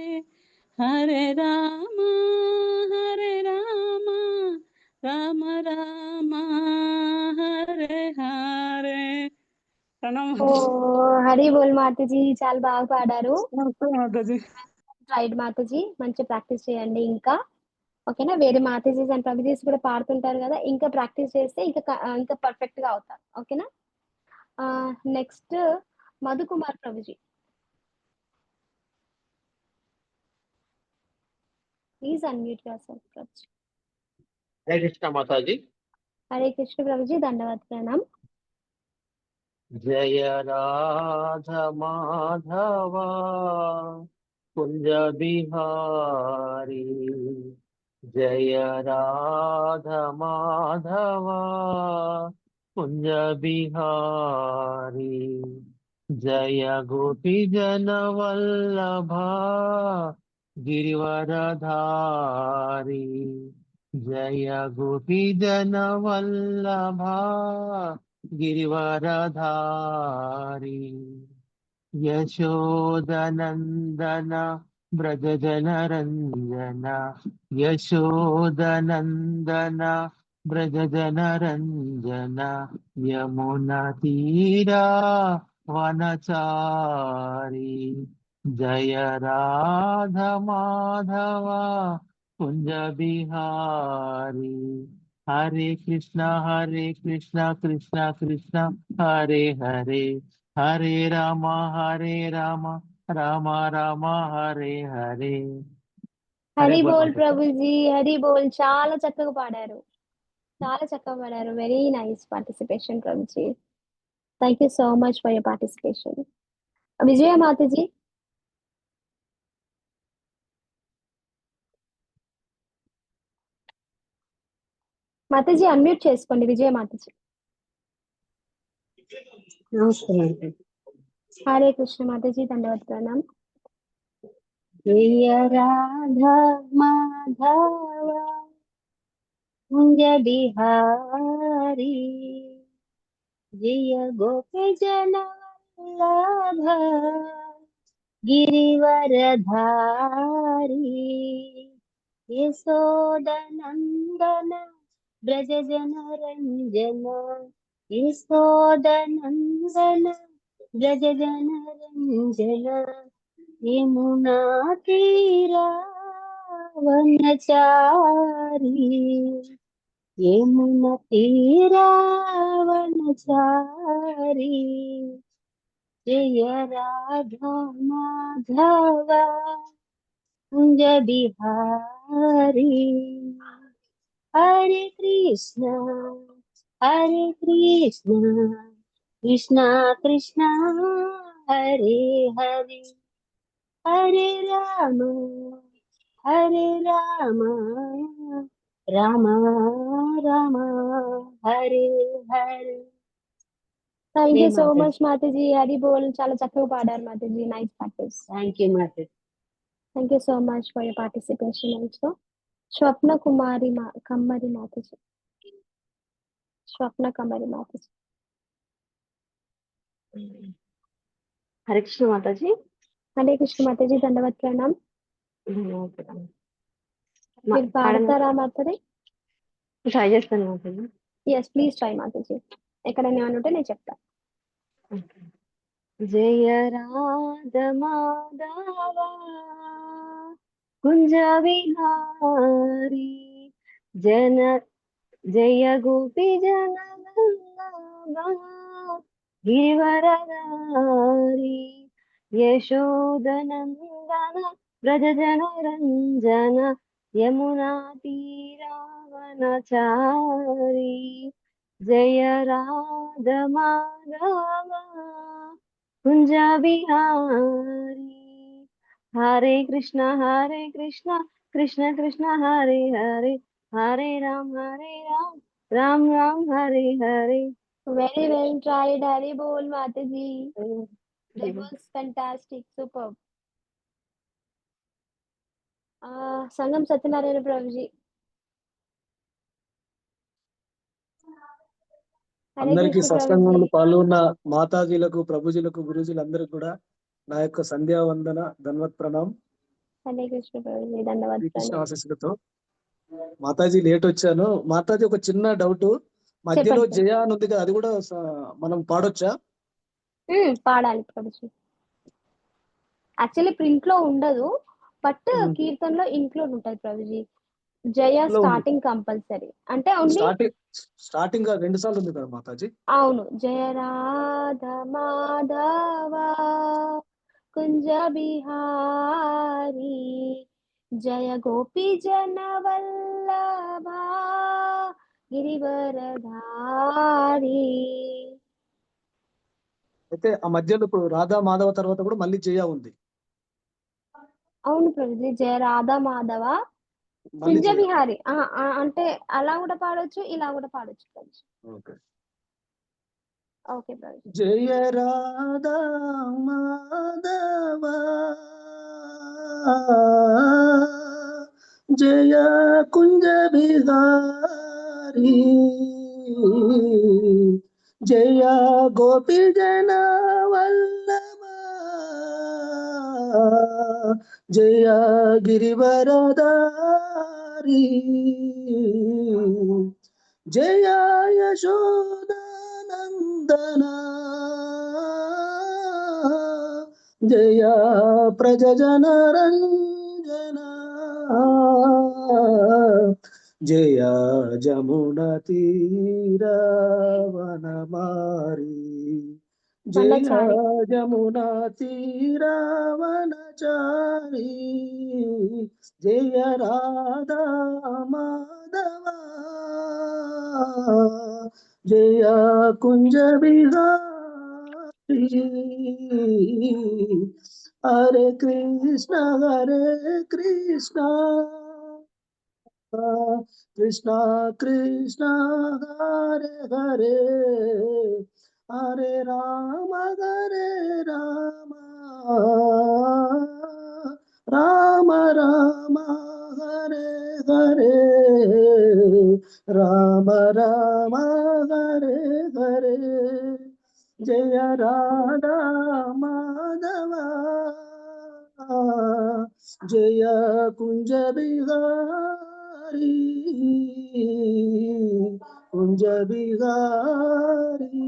Speaker 10: హరే రామ రామ రామ హరే హరే. ప్రణామం
Speaker 1: ఓ హరి బోల్ మాతాజీ, చాలా బాగా పాడారు.
Speaker 10: మాతాజీ.
Speaker 1: రైట్ మాతాజీ, మంచి ప్రాక్టీస్ చేయండి ఇంకా. ఓకేనా, వేరే మాతాజీస్ అండ్ ప్రభుజీస్ కూడా పాడుతుంటారు కదా, ఇంకా ప్రాక్టీస్ చేస్తే ఇంకా పర్ఫెక్ట్ గా అవుతారు. ఓకేనా. Next Madhukumar Prabhuji, please unmute your self Prabhuji.
Speaker 6: Hare Krishna మాతాజీ.
Speaker 1: హరే కృష్ణ ప్రభుజీ, దండవత్ ప్రణామ్.
Speaker 6: జయ రాధ మాధవ కుంజ బిహారీ జయ రాధ మాధవ కుంజ బిహారీ జయ గోపి జన వల్లభ గిరివరధారి జయ గోపి జన వల్లభ గిరివరధారి యశోదనందన బ్రజ జన రంజన యశోదనందన బ్రజ జన రంజన యమున తీరా వనచారి జయ రాధ మాధవ
Speaker 2: కుంజ బిహారీ. హరే కృష్ణ కృష్ణ కృష్ణ హరే హరే, హరే రామ రామ రామ హరే హరే.
Speaker 1: హరి బోల్
Speaker 2: మాతాజీ.
Speaker 1: ప్రభుజీ, హరి బోల్. చాలా చక్కగా పాడారు, చాలా చక్కగా పాడారు. Very nice participation Prabhuji. Thank you so much for your participation. Vijaya Mataji. Mataji unmute చేసుకోండి, విజయ మాతాజీ.
Speaker 11: నమస్తే.
Speaker 1: హరే కృష్ణ మాతాజీ, దండవత్ ప్రణామ్.
Speaker 11: జయ రాధా మాధవ కుంజ బిహారీ, జయ గోపి జన వల్లభ గిరివరధారీ, యశోదనందన బ్రజ జన రంజన, యశోదనందన బ్రజ జన రంజన, యమునా తీరా వనచారి, యమునా తీరా వనచారి, జయ రాధా మాధవ కుంజ బిహారీ. Hare Krishna Krishna Krishna Hare Hare, Hare Rama Rama Rama Hare Hare.
Speaker 1: Thank you so
Speaker 11: మాతాజీ.
Speaker 1: మచ్ మాతాజీ, హరి బోల్. చాలా చక్కగా పాడారు మాతాజీ. Nice practice.
Speaker 11: థ్యాంక్ యూ మాతాజీ.
Speaker 1: Thank you so much for your participation also. Swapna Kumari Kammari మాతాజీ. స్వప్న కమ్మరి మాతాజీ.
Speaker 11: హరే కృష్ణ మాతాజీ.
Speaker 1: హరే కృష్ణ మాతాజీ, దండవత్ ప్రణామ్. మీరు పాడతారా మాతాజీ?
Speaker 11: ట్రై చేస్తాను మాతాజీ.
Speaker 1: ఎస్, ప్లీజ్ ట్రై మాతాజీ. ఎక్కడైనా ఏమైనా ఉంటే నేను చెప్తా.
Speaker 11: జయ రాధ మాధవ కుంజ విహారీ, జయ గోపి జన వల్లభ గిరివరధారీ, యశోదనందన బ్రజ జన రంజన, యమునా తీరావనచారి, జయ రాధ మాధవ కుంజ బిహారీ. Hare Krishna Krishna Krishna Hare Hare, Hare Rama Rama Rama Hare Hare.
Speaker 1: Very well tried. Hari బోల్ మాతాజీ. That was fantastic. Superb. Sangam Satyanarayana ప్రభుజీ. హరే
Speaker 12: అందరికీ
Speaker 1: కృష్ణ
Speaker 12: సత్సంగంలో
Speaker 1: ప్రభుజీ.
Speaker 12: పాల్గొన్న మాతాజీలకు, ప్రభుజీలకు, గురూజీలందరికీ కూడా నా యొక్క సంధ్యావందన ధన్వత్ ప్రణాం.
Speaker 1: హరే కృష్ణ ప్రభుజీ, ధన్యవాదాలు.
Speaker 12: శ్రీకృష్ణ ఆశీస్సులతో. మాతాజీ లేట్ వచ్చాను. మాతాజీ ఒక చిన్న డౌట్, మధ్యలో
Speaker 1: చెప్పండి.
Speaker 12: జయ అని ఉంది కదా, అది కూడా మనం పాడొచ్చా?
Speaker 1: పాడాలి ప్రభుజీ. యాక్చువల్లీ ప్రింట్ లో ఉండదు, బట్ కీర్తనలో ఇంక్లూడ్ ఉంటుంది ప్రభుజీ. జయ స్టార్టింగ్ కంపల్సరీ, అంటే ఓన్లీ
Speaker 12: స్టార్టింగ్ 2 సార్లు ఉంది కదా మాతాజీ.
Speaker 1: అవును. జయ రాధ మాధవ కుంజ బిహారీ, జయ గోపి జన వల్లభ గిరివరధారీ.
Speaker 12: అయితే ఆ మధ్యలో ఇప్పుడు రాధా మాధవ తర్వాత కూడా మళ్ళీ జయ ఉంది.
Speaker 1: అవును ప్రభుజీ, జయ రాధా మాధవ
Speaker 12: మళ్ళీ
Speaker 1: కుంజ
Speaker 12: జయ.
Speaker 1: బిహారీ. అంటే అలా కూడా పాడొచ్చు, ఇలా కూడా పాడొచ్చు ప్రభుజీ. ఓకే ప్రభుజీ.
Speaker 12: జయ రాధా మాధవ జయ కుంజ బిహారీ, జయ గోపి జన వల్లభ, జయ గిరివరధారీ, జయ యశోదానందన, జయ ప్రజ జన రంజన, జయ జమున తీర వనమారి జయ
Speaker 1: వనచారి.
Speaker 12: జమున తీర వనచారి జయ రాధా మాధవ జయ కుంజ విహారీ హరే కృష్ణ కృష్ణ కృష్ణ హరే హరే హరే రామ రామ రామ హరే హరే రామ రామ హరే హరే జయ రాధా మాధవ జయ కుంజ బిహారీ కుంజ బిహారీ.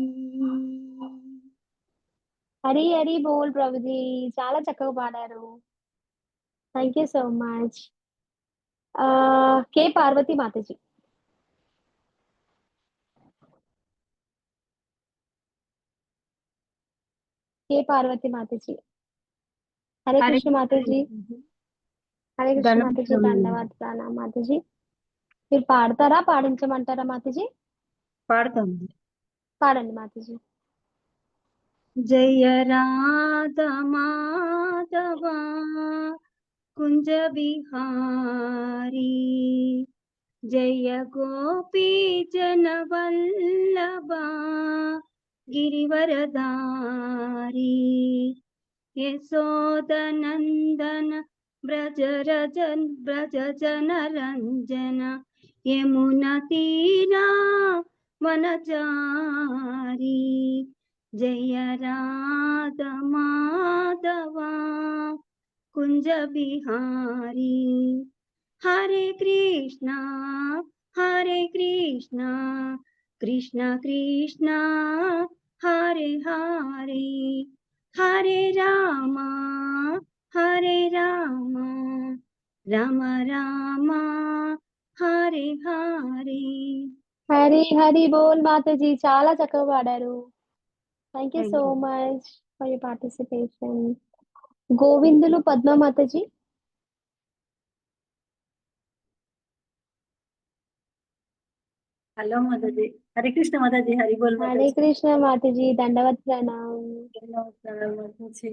Speaker 1: హరి హరి బోల్ ప్రభుజీ, చాలా చక్కగా పాడారు. Thank you so much. K Parvati మాతాజీ. కే పార్వతి మాతాజీ. హరే
Speaker 13: హరే
Speaker 1: కృష్ణ మాతాజీ. హరే కృష్ణ
Speaker 13: దండం
Speaker 1: మాతాజీ,
Speaker 13: ప్రణామం.
Speaker 1: ధన్యవాద ప్రణామ్ మాతాజీ. మీరు పాడతారా, పాడించమంటారా మాతాజీ?
Speaker 13: పాడతాం.
Speaker 1: పాడండి మాతాజీ.
Speaker 13: జయ రాధ మాధవ కుంజ బిహారీ జయ గోపీ జన వల్లభ గిరివరదారీ యశోదనందన బ్రజ జన రంజన యమున తీరా వనచారి జయ రాధ మాధవ కుంజ బిహారీ హరే కృష్ణ కృష్ణ కృష్ణ హరే హరే హరే రామ రామ రామ హరే హరే.
Speaker 1: హరి హరి బోల్ మాతాజీ, చాలా చక్కగా పాడారు. Thank you
Speaker 13: Thank
Speaker 1: so
Speaker 13: you.
Speaker 1: Much for your participation. Govindulu Padma మాతాజీ.
Speaker 14: హలో మాతాజీ, హరే కృష్ణ మాతాజీ, హరి బోల్
Speaker 1: హరే
Speaker 14: మాతాజీ.
Speaker 1: కృష్ణ మాతాజీ, దండవత్ ప్రణామ్.
Speaker 14: నమస్కారం మాతాజీ.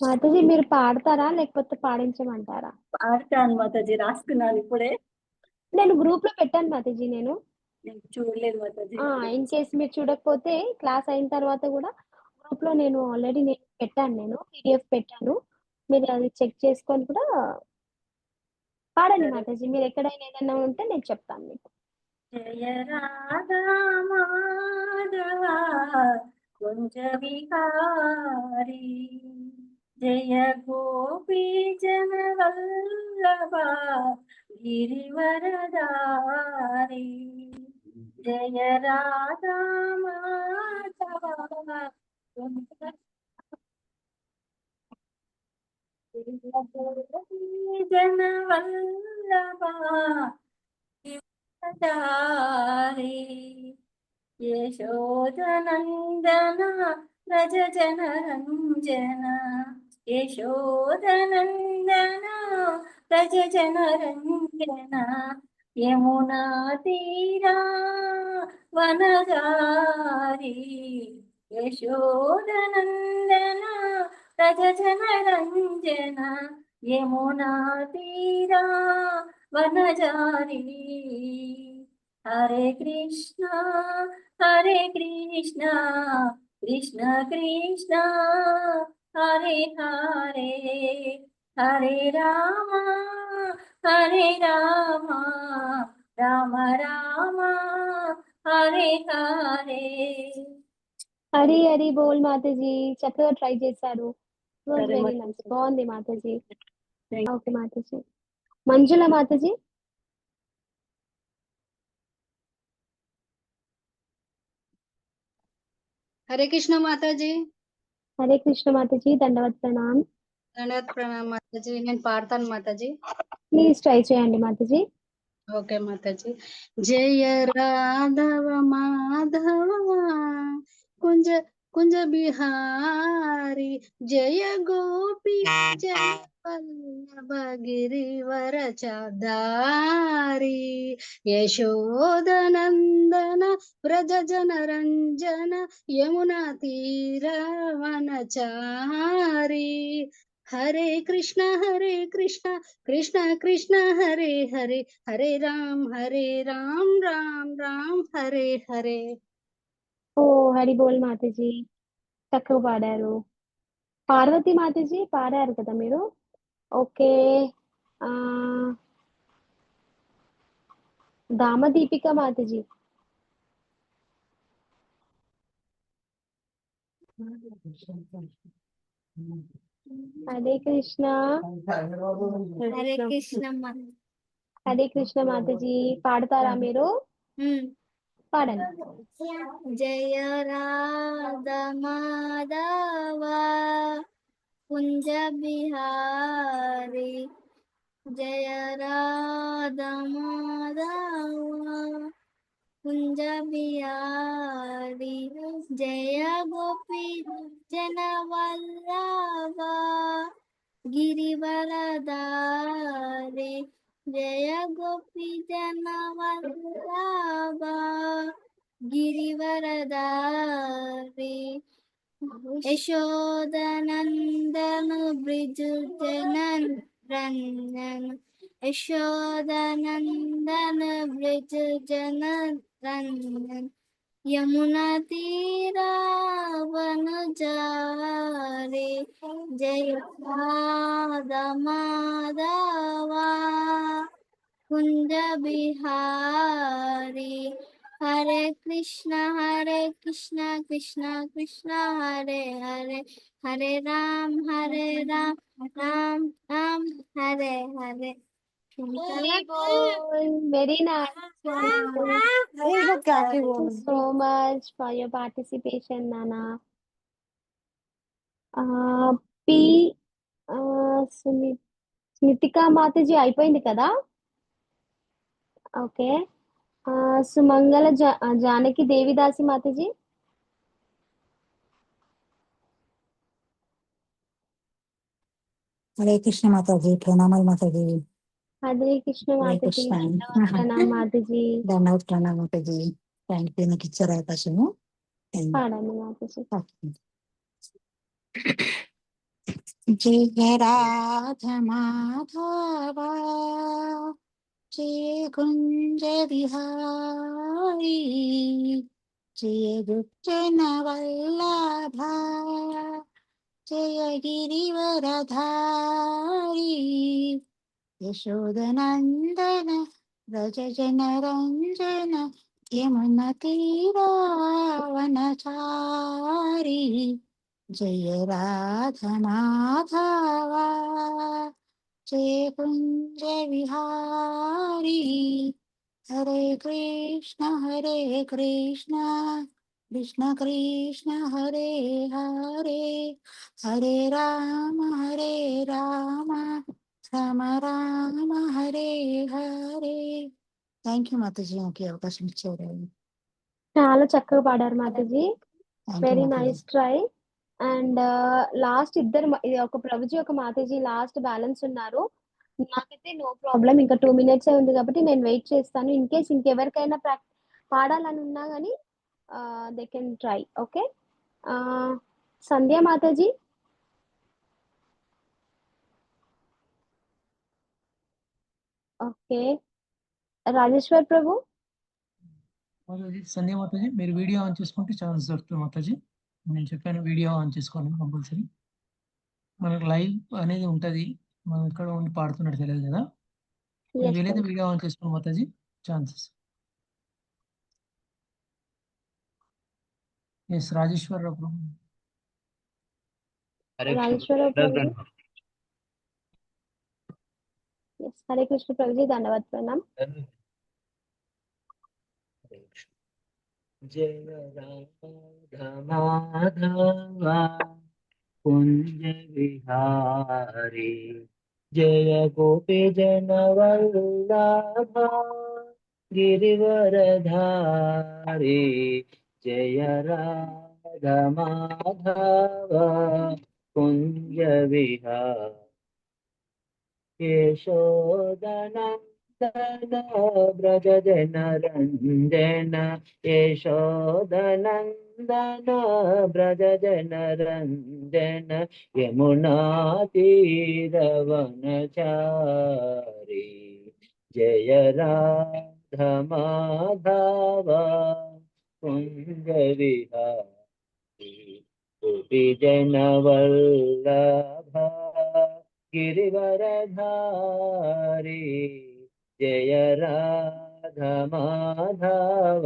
Speaker 1: మాతాజీ, మీరు పాడతారా లేకపోతే పాడించమంటారా?
Speaker 14: పాడతాను మాతాజీ, రాసుకున్నాను ఇప్పుడే.
Speaker 1: నేను గ్రూప్ లో పెట్టాను మాతాజీ. నేను
Speaker 14: చూడలేదు మాతాజీ.
Speaker 1: ఇన్ కేస్ మీరు చూడకపోతే క్లాస్ అయిన తర్వాత కూడా గ్రూప్ లో నేను ఆల్రెడీ పెట్టాను, పీడిఎఫ్ పెట్టాను. మీరు అది చెక్ చేసుకొని కూడా పాడండి
Speaker 14: సరే.
Speaker 1: మాతాజీ. మీరు ఎక్కడైనా ఏదైనా ఉంటే నేను చెప్తాను మీకు.
Speaker 14: జయ రాధా మాధవ కుంజ విహారీ జయ గోపీ జన వల్లభ గిరివరదారి జయ రాధా మాధవ జన వల్లభ యశోదనందన వ్రజ జన రంజన యశోదనందన వ్రజ జన రంజన యమునా తీరా వనజారి యశోదనందన వ్రజ జన రంజన యమునా తీరా వనజారి హరే కృష్ణ కృష్ణ కృష్ణ హరే హరే హరే రామ రామ రామ హరే హరే.
Speaker 1: హరి హరి బోల్ మాతాజీ, చక్కగా ట్రై చేశారు.
Speaker 14: సరే
Speaker 1: వెరీ
Speaker 14: మాతాజీ.
Speaker 1: నైస్, బాగుంది మాతాజీ.
Speaker 14: Thank
Speaker 1: ఓకే మాతాజీ. మంజుల మాతాజీ.
Speaker 15: हरे कृष्ण माता जी.
Speaker 1: हरे कृष्ण माताजी, दंडवत प्रणाम.
Speaker 10: ధన్యవాద ప్రణామ్ మాతాజీ. నేను పాడతాను మాతాజీ.
Speaker 1: ప్లీజ్ ట్రై చేయండి మాతాజీ.
Speaker 10: ఓకే మాతాజీ. జయ రాధవ మాధవ కుంజ కుంజ బిహారీ జయ గోపి జయ వల్లభ గిరివర చాదారి యశోదనందన వ్రజ జన రంజన యమునా తీర వనచారి హరే కృష్ణ కృష్ణ కృష్ణ హరే హరే హరే రామ్ రామ్ రామ్ హరే హరే.
Speaker 1: ఓ హరి బోల్ మాతాజీ, చక్కగా పాడారు. పార్వతి మాతాజీ పాడారు కదా మీరు. ఓకే, ఆ దామదీపిక మాతాజీ. హరే కృష్ణ.
Speaker 7: హరే కృష్ణ
Speaker 1: హరే కృష్ణ మాతాజీ, పాడతారా మీరు? పాడండి.
Speaker 7: జయ రాధ మాధవ కుంజ బిహారీ జయ రాధ మాధవ కుంజ బిహారీ జయ గోపి జన వల్లభ గిరివరదారి జయ గోపి జన వల్లభ గిరివరదారి యశోదనందను బ్రిజు జనన్ రంజన్ యశోదనందను బ్రిజు జనన్ రంజన్ యమునా తీరావనుజారి జయ రాధ మాధవ కుంజ బిహారీ Hare Krishna Krishna Krishna Hare Hare Hare Ram Ram Ram Hare Hare.
Speaker 1: Very nice. Thank you so much for your participation, Nana. P Smithika మాతాజీ అయిపోయింది కదా. ఓకే, సుమంగళ జానకి దేవిదాసి మాతాజీ.
Speaker 15: హరే కృష్ణ మాతాజీ, ప్రణామాలు మాతాజీ.
Speaker 1: హరే కృష్ణ
Speaker 15: హరే
Speaker 1: మాతాజీ,
Speaker 15: కృష్ణ.
Speaker 1: ప్రణామ్ మాతాజీ.
Speaker 15: ధన్యవాద ప్రణామ్ మాతాజీ. థ్యాంక్ యూ, నాకు ఇచ్చారు అవకాశము.
Speaker 1: పాడండి మాతాజీ.
Speaker 15: జయ రాధ మాధవ జయ కుంజ విహారీ జయ గుప్తన వల్లభ జయ గిరివరధారీ యశోదనందన వ్రజ జన రంజన యమున తీరావనచారి జయ రాధ మాధవ జయ కుంజ విహారీ హరే కృష్ణ కృష్ణ కృష్ణ హరే హరే హరే రామ రామ రామ హరే హరే. థ్యాంక్ యూ మాతాజీ, నాకు ఈ అవకాశం ఇచ్చారు.
Speaker 1: చాలా చక్కగా పాడారు మాతాజీ. వెరీ
Speaker 15: మాతాజీ.
Speaker 1: Nice try. అండ్ లాస్ట్ ఇద్దరు ఇది ఒక ప్రభుజీ ఒక మాతాజీ లాస్ట్ బ్యాలెన్స్ ఉన్నారు. నాకైతే నో ప్రాబ్లం, ఇంకా 2 minutes ఉంది కాబట్టి నేను వెయిట్ చేస్తాను. ఇన్ కేస్ ఇంకెవరికైనా పాడాలని ఉన్నా కానీ they can try. Okay, Sandhya మాతాజీ. ఓకే, రాజేశ్వర్ ప్రభు.
Speaker 2: మాతాజీ సంధ్య మాతాజీ, మీరు వీడియో ఆన్ చేసుకుంటే ఛాన్స్ దొరుకుతుంది మాతాజీ. నేను చెప్పాను వీడియో ఆన్ చేసుకోండి కంపల్సరీ. మనకు లైవ్ అనేది ఉంటుంది, మనం ఎక్కడ ఉండి పాడుతున్నట్టు తెలియదు కదా. వీలైతే వీడియో ఆన్ చేసుకోండి మాతాజీ, ఛాన్సెస్. ఎస్ రాజేశ్వరరావు ప్రభు.
Speaker 1: రాజేశ్వరరావు ప్రభు. ఎస్, హరే కృష్ణ ప్రభుజీ, ధన్యవాద ప్రణామ్.
Speaker 9: జయ రాధ మాధవ
Speaker 16: कुंज विहारी जय गोपी जन वल्लभा गिरिवरधारी जय राधा माधव कुंज विहारी यशोदनन्दन व्रज जन रंजन यशोदनन्दन व्रज जन रंजन यमुना तीरवनचारी जय राधा माधव कुंज विहारी गोपी जन वल्लभ गिरिवरधारी जय राधा माधव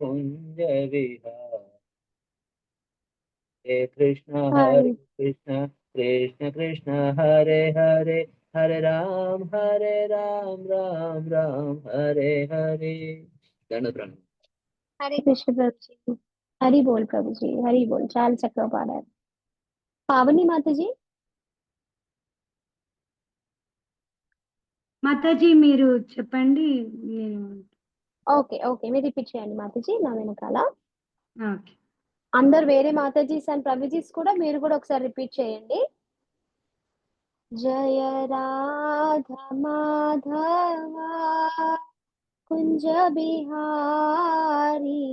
Speaker 16: कुंज विहारी कृष्ण कृष्ण कृष्ण कृष्ण हरे हरे हरे राम राम राम हरे हरे దండ ప్రణామం.
Speaker 1: హరే కృష్ణ ప్రభుజీ. హరి బోల్ ప్రభుజీ, హరి బోల్. చాలా చక్కగా పాడారు. పావని మాతాజీ.
Speaker 13: మాతాజీ మీరు చెప్పండి, నేను
Speaker 1: ఓకే ఓకే, మీరు రిపీట్ చేయండి మాతాజీ నా వెనకాల.
Speaker 13: ఓకే.
Speaker 1: అందరు వేరే మాతాజీస్ అండ్ ప్రభుజీస్ కూడా మీరు కూడా ఒకసారి రిపీట్ చేయండి. జయ రాధ మాధవ कुंज बिहारी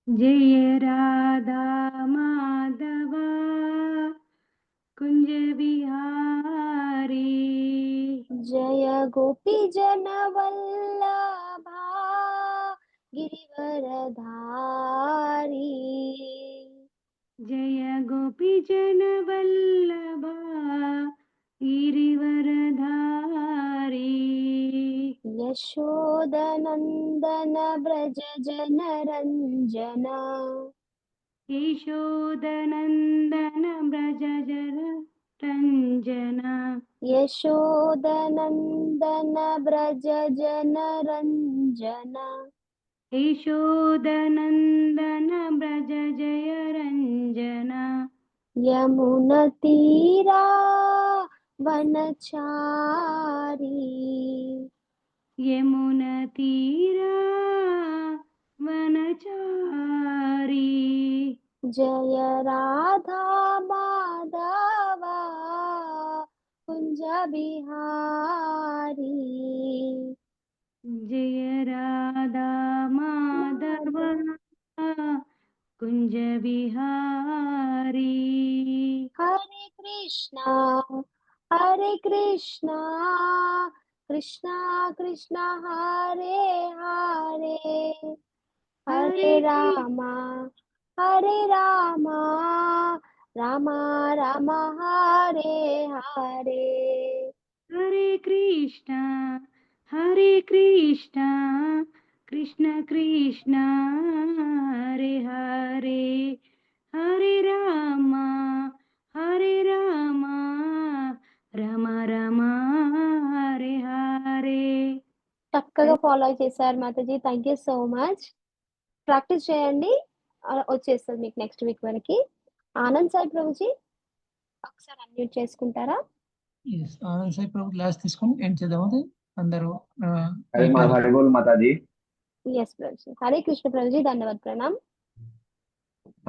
Speaker 13: जय राधा माधव कुंज बिहारी
Speaker 1: जय गोपी जन वल्लभा गिरिवरधारी
Speaker 13: जय गोपी जन वल्लभा गिरिवरधारी
Speaker 1: यशोदनंदन ब्रज जन रंजन
Speaker 13: यशोदनंदन ब्रज जन रंजन
Speaker 1: यशोदनंदन ब्रज जन रंजन
Speaker 13: यशोदनंदन ब्रज जय रंजन
Speaker 1: यमुनतीरा वनचारी
Speaker 13: यमुनतीरा वनचारी
Speaker 1: जय राधा माधव कुंज बिहारी
Speaker 13: जय राधा माधव कुंज बिहारी
Speaker 1: हरे कृष्णा कृष्णा कृष्णा हरे हरे हरे रामा रामा रामा हरे हरे
Speaker 13: हरे कृष्णा कृष्ण कृष्ण हरे हरे हरे रामा राम राम हरे हरे.
Speaker 1: చక్కగా ఫాలో చేశారు Mataji. Thank you so much. Practice చేయండి, వచ్చేస్తుంది మీకు నెక్స్ట్ వీక్ వరకు. ఆనంద్ సాయి ప్రభుజీ ఒకసారి అన్మ్యూట్ చేసుకుంటారా?
Speaker 2: ఆనంద్ సాయి ప్రభు క్లాస్ తీసుకొని ఎండ్ చేద్దాం. అందరూ
Speaker 6: హరి బోల్ Mataji.
Speaker 1: Yes Prabhuji. Hare Krishna Prabhuji, ధన్యవాద్, Pranam.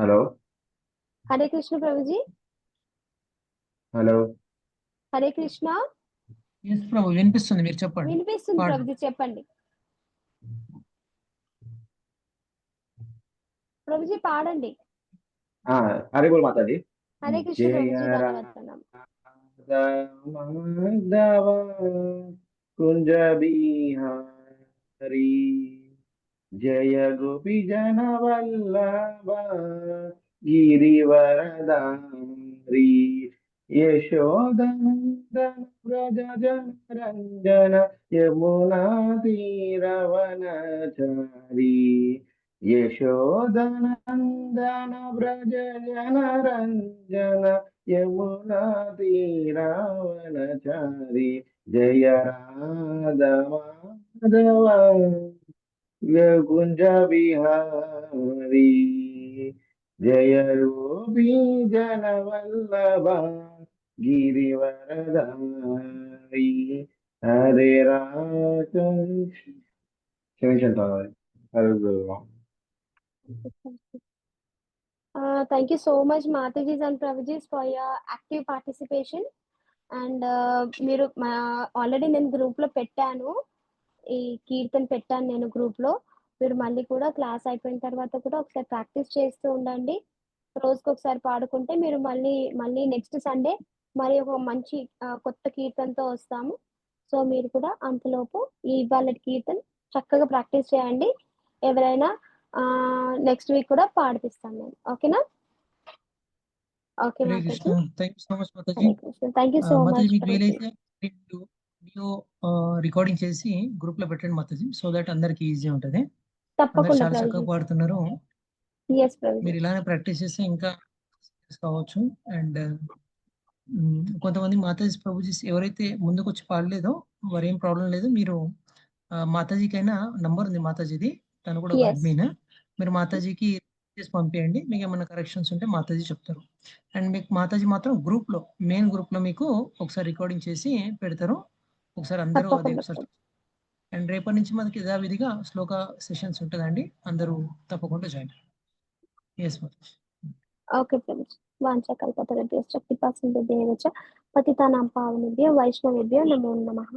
Speaker 6: Hello.
Speaker 1: Hare Krishna Prabhuji.
Speaker 6: Hello.
Speaker 1: Hare Krishna.
Speaker 2: Yes ప్రభు, వినిపిస్తుంది, మీరు చెప్పండి.
Speaker 1: వినిపిస్తుంది ప్రభుజీ, చెప్పండి ప్రభుజీ, పాడండి.
Speaker 6: హరి బోల్ మాతాజీ.
Speaker 1: హరే కృష్ణ ప్రభుజీ, ధన్యవాద్, ప్రణామ్.
Speaker 16: మాధవ కుంజ బిహారీ జయ గోపి జన వల్లభ గిరివరదారి యశోదనందన వ్రజ జన రంజన యమునా తీరవనచారి యశోదనందన వ్రజ జన రంజన యమునా తీరవనచారి జయ రాధ మాధవ कुंज बिहारी జయ రూపీ జనవల్లభ గిరివరదారి హరే రామ క్షమించండి హరే గురు.
Speaker 1: Thank you so much, Matajis and Prabhujis, for your active participation. And మీరు ఆల్రెడీ నేను గ్రూప్ లో పెట్టాను, ఈ కీర్తన్ పెట్టాను నేను గ్రూప్ లో. మీరు మళ్ళీ కూడా క్లాస్ అయిపోయిన తర్వాత కూడా ఒకసారి ప్రాక్టీస్ చేస్తూ ఉండండి. రోజుకి ఒకసారి పాడుకుంటే మీరు మళ్ళీ నెక్స్ట్ సండే మరి ఒక మంచి కొత్త కీర్తనతో వస్తాము. సో మీరు కూడా అంతలోపు ఇవాళ కీర్తన్ చక్కగా ప్రాక్టీస్ చేయండి. ఎవరైనా నెక్స్ట్ వీక్ కూడా పాడిపిస్తాను నేను. ఓకేనా? ఓకే
Speaker 2: హరే
Speaker 1: మాతాజీ.
Speaker 2: Krishna. Thank you so much Mataji.
Speaker 1: Hare Krishna. Thank you so
Speaker 2: మాతాజీ
Speaker 1: మచ్.
Speaker 2: మీకు వీలైతే వీడియో రికార్డింగ్ చేసి గ్రూప్ లో పెట్టండి మాతాజీ, సో దట్ అందరికి ఈజీ ఉంటది. అందరు
Speaker 1: తప్పకుండా
Speaker 2: చాలా చక్కగా
Speaker 1: ప్రభుజీ.
Speaker 2: పాడుతున్నారు.
Speaker 1: ఎస్ ప్రభుజీ.
Speaker 2: మీరు ఇలానే ప్రాక్టీస్ చేస్తే ఇంకా కావచ్చు. అండ్ కొంతమంది మాతాజీ ప్రభుజీస్ ఎవరైతే ముందుకు వచ్చి పాడలేదో వారు ఏం ప్రాబ్లం లేదు. మీరు మాతాజీకైనా నంబర్ ఉంది మాతాజీది, తను కూడా ఒక
Speaker 1: ఎస్
Speaker 2: అడ్మిన్. మీరు మాతాజీకి చేసి పంపించండి. మీకు ఏమైనా కరెక్షన్స్ ఉంటే మాతాజీ చెప్తారు. అండ్ మీకు మాతాజీ మాత్రం గ్రూప్ లో మెయిన్ గ్రూప్ లో మీకు ఒకసారి రికార్డింగ్ చేసి పెడతారు. ఒకసారి అందరూ అది
Speaker 1: తప్పకుండా
Speaker 2: ఒకసారి.
Speaker 1: ప్రభుజీ.
Speaker 2: అండ్ రేపటి నుంచి మనకి యథావిధిగా శ్లోక సెషన్స్ ఉంటుందండి. అందరూ తప్పకుండా join. Yes Mataji.
Speaker 1: Okay Prabhuji. వాంఛకల్పతరుభ్యశ్చ కృపాసింధుభ్యశ్చ పతితానాం పావనేభ్యో వైష్ణవేభ్యో నమో నమః.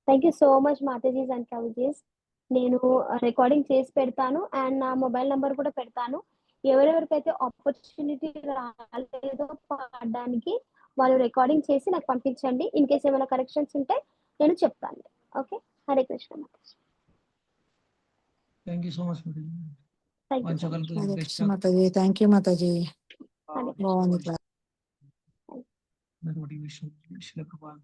Speaker 1: Thank you so much Matajis and prabhujis. నేను రికార్డింగ్ చేసి పెడతాను అండ్ నా మొబైల్ నంబర్ కూడా పెడతాను. ఎవరెవరికైతే ఆపర్చునిటీ రాలేదో పాడడానికి వాళ్ళు రికార్డింగ్ చేసి నాకు పంపించండి. ఇన్ కేస్ ఏమైనా కరెక్షన్స్ ఉంటే నేను చెప్తాను. ఓకే? హరే కృష్ణ మాతాజీ.
Speaker 2: థ్యాంక్ యూ సో మచ్ మాతాజీ.
Speaker 1: Thank you so much.
Speaker 15: Hare
Speaker 2: వాంఛకల్పతరుభ్యశ్చ
Speaker 15: కృష్ణ మాతాజీ. థ్యాంక్ యూ మాతాజీ.
Speaker 1: హరే కృష్ణ.
Speaker 15: బాగుంది క్లాస్.
Speaker 2: నమో విష్ణు శిల ప్రభావం.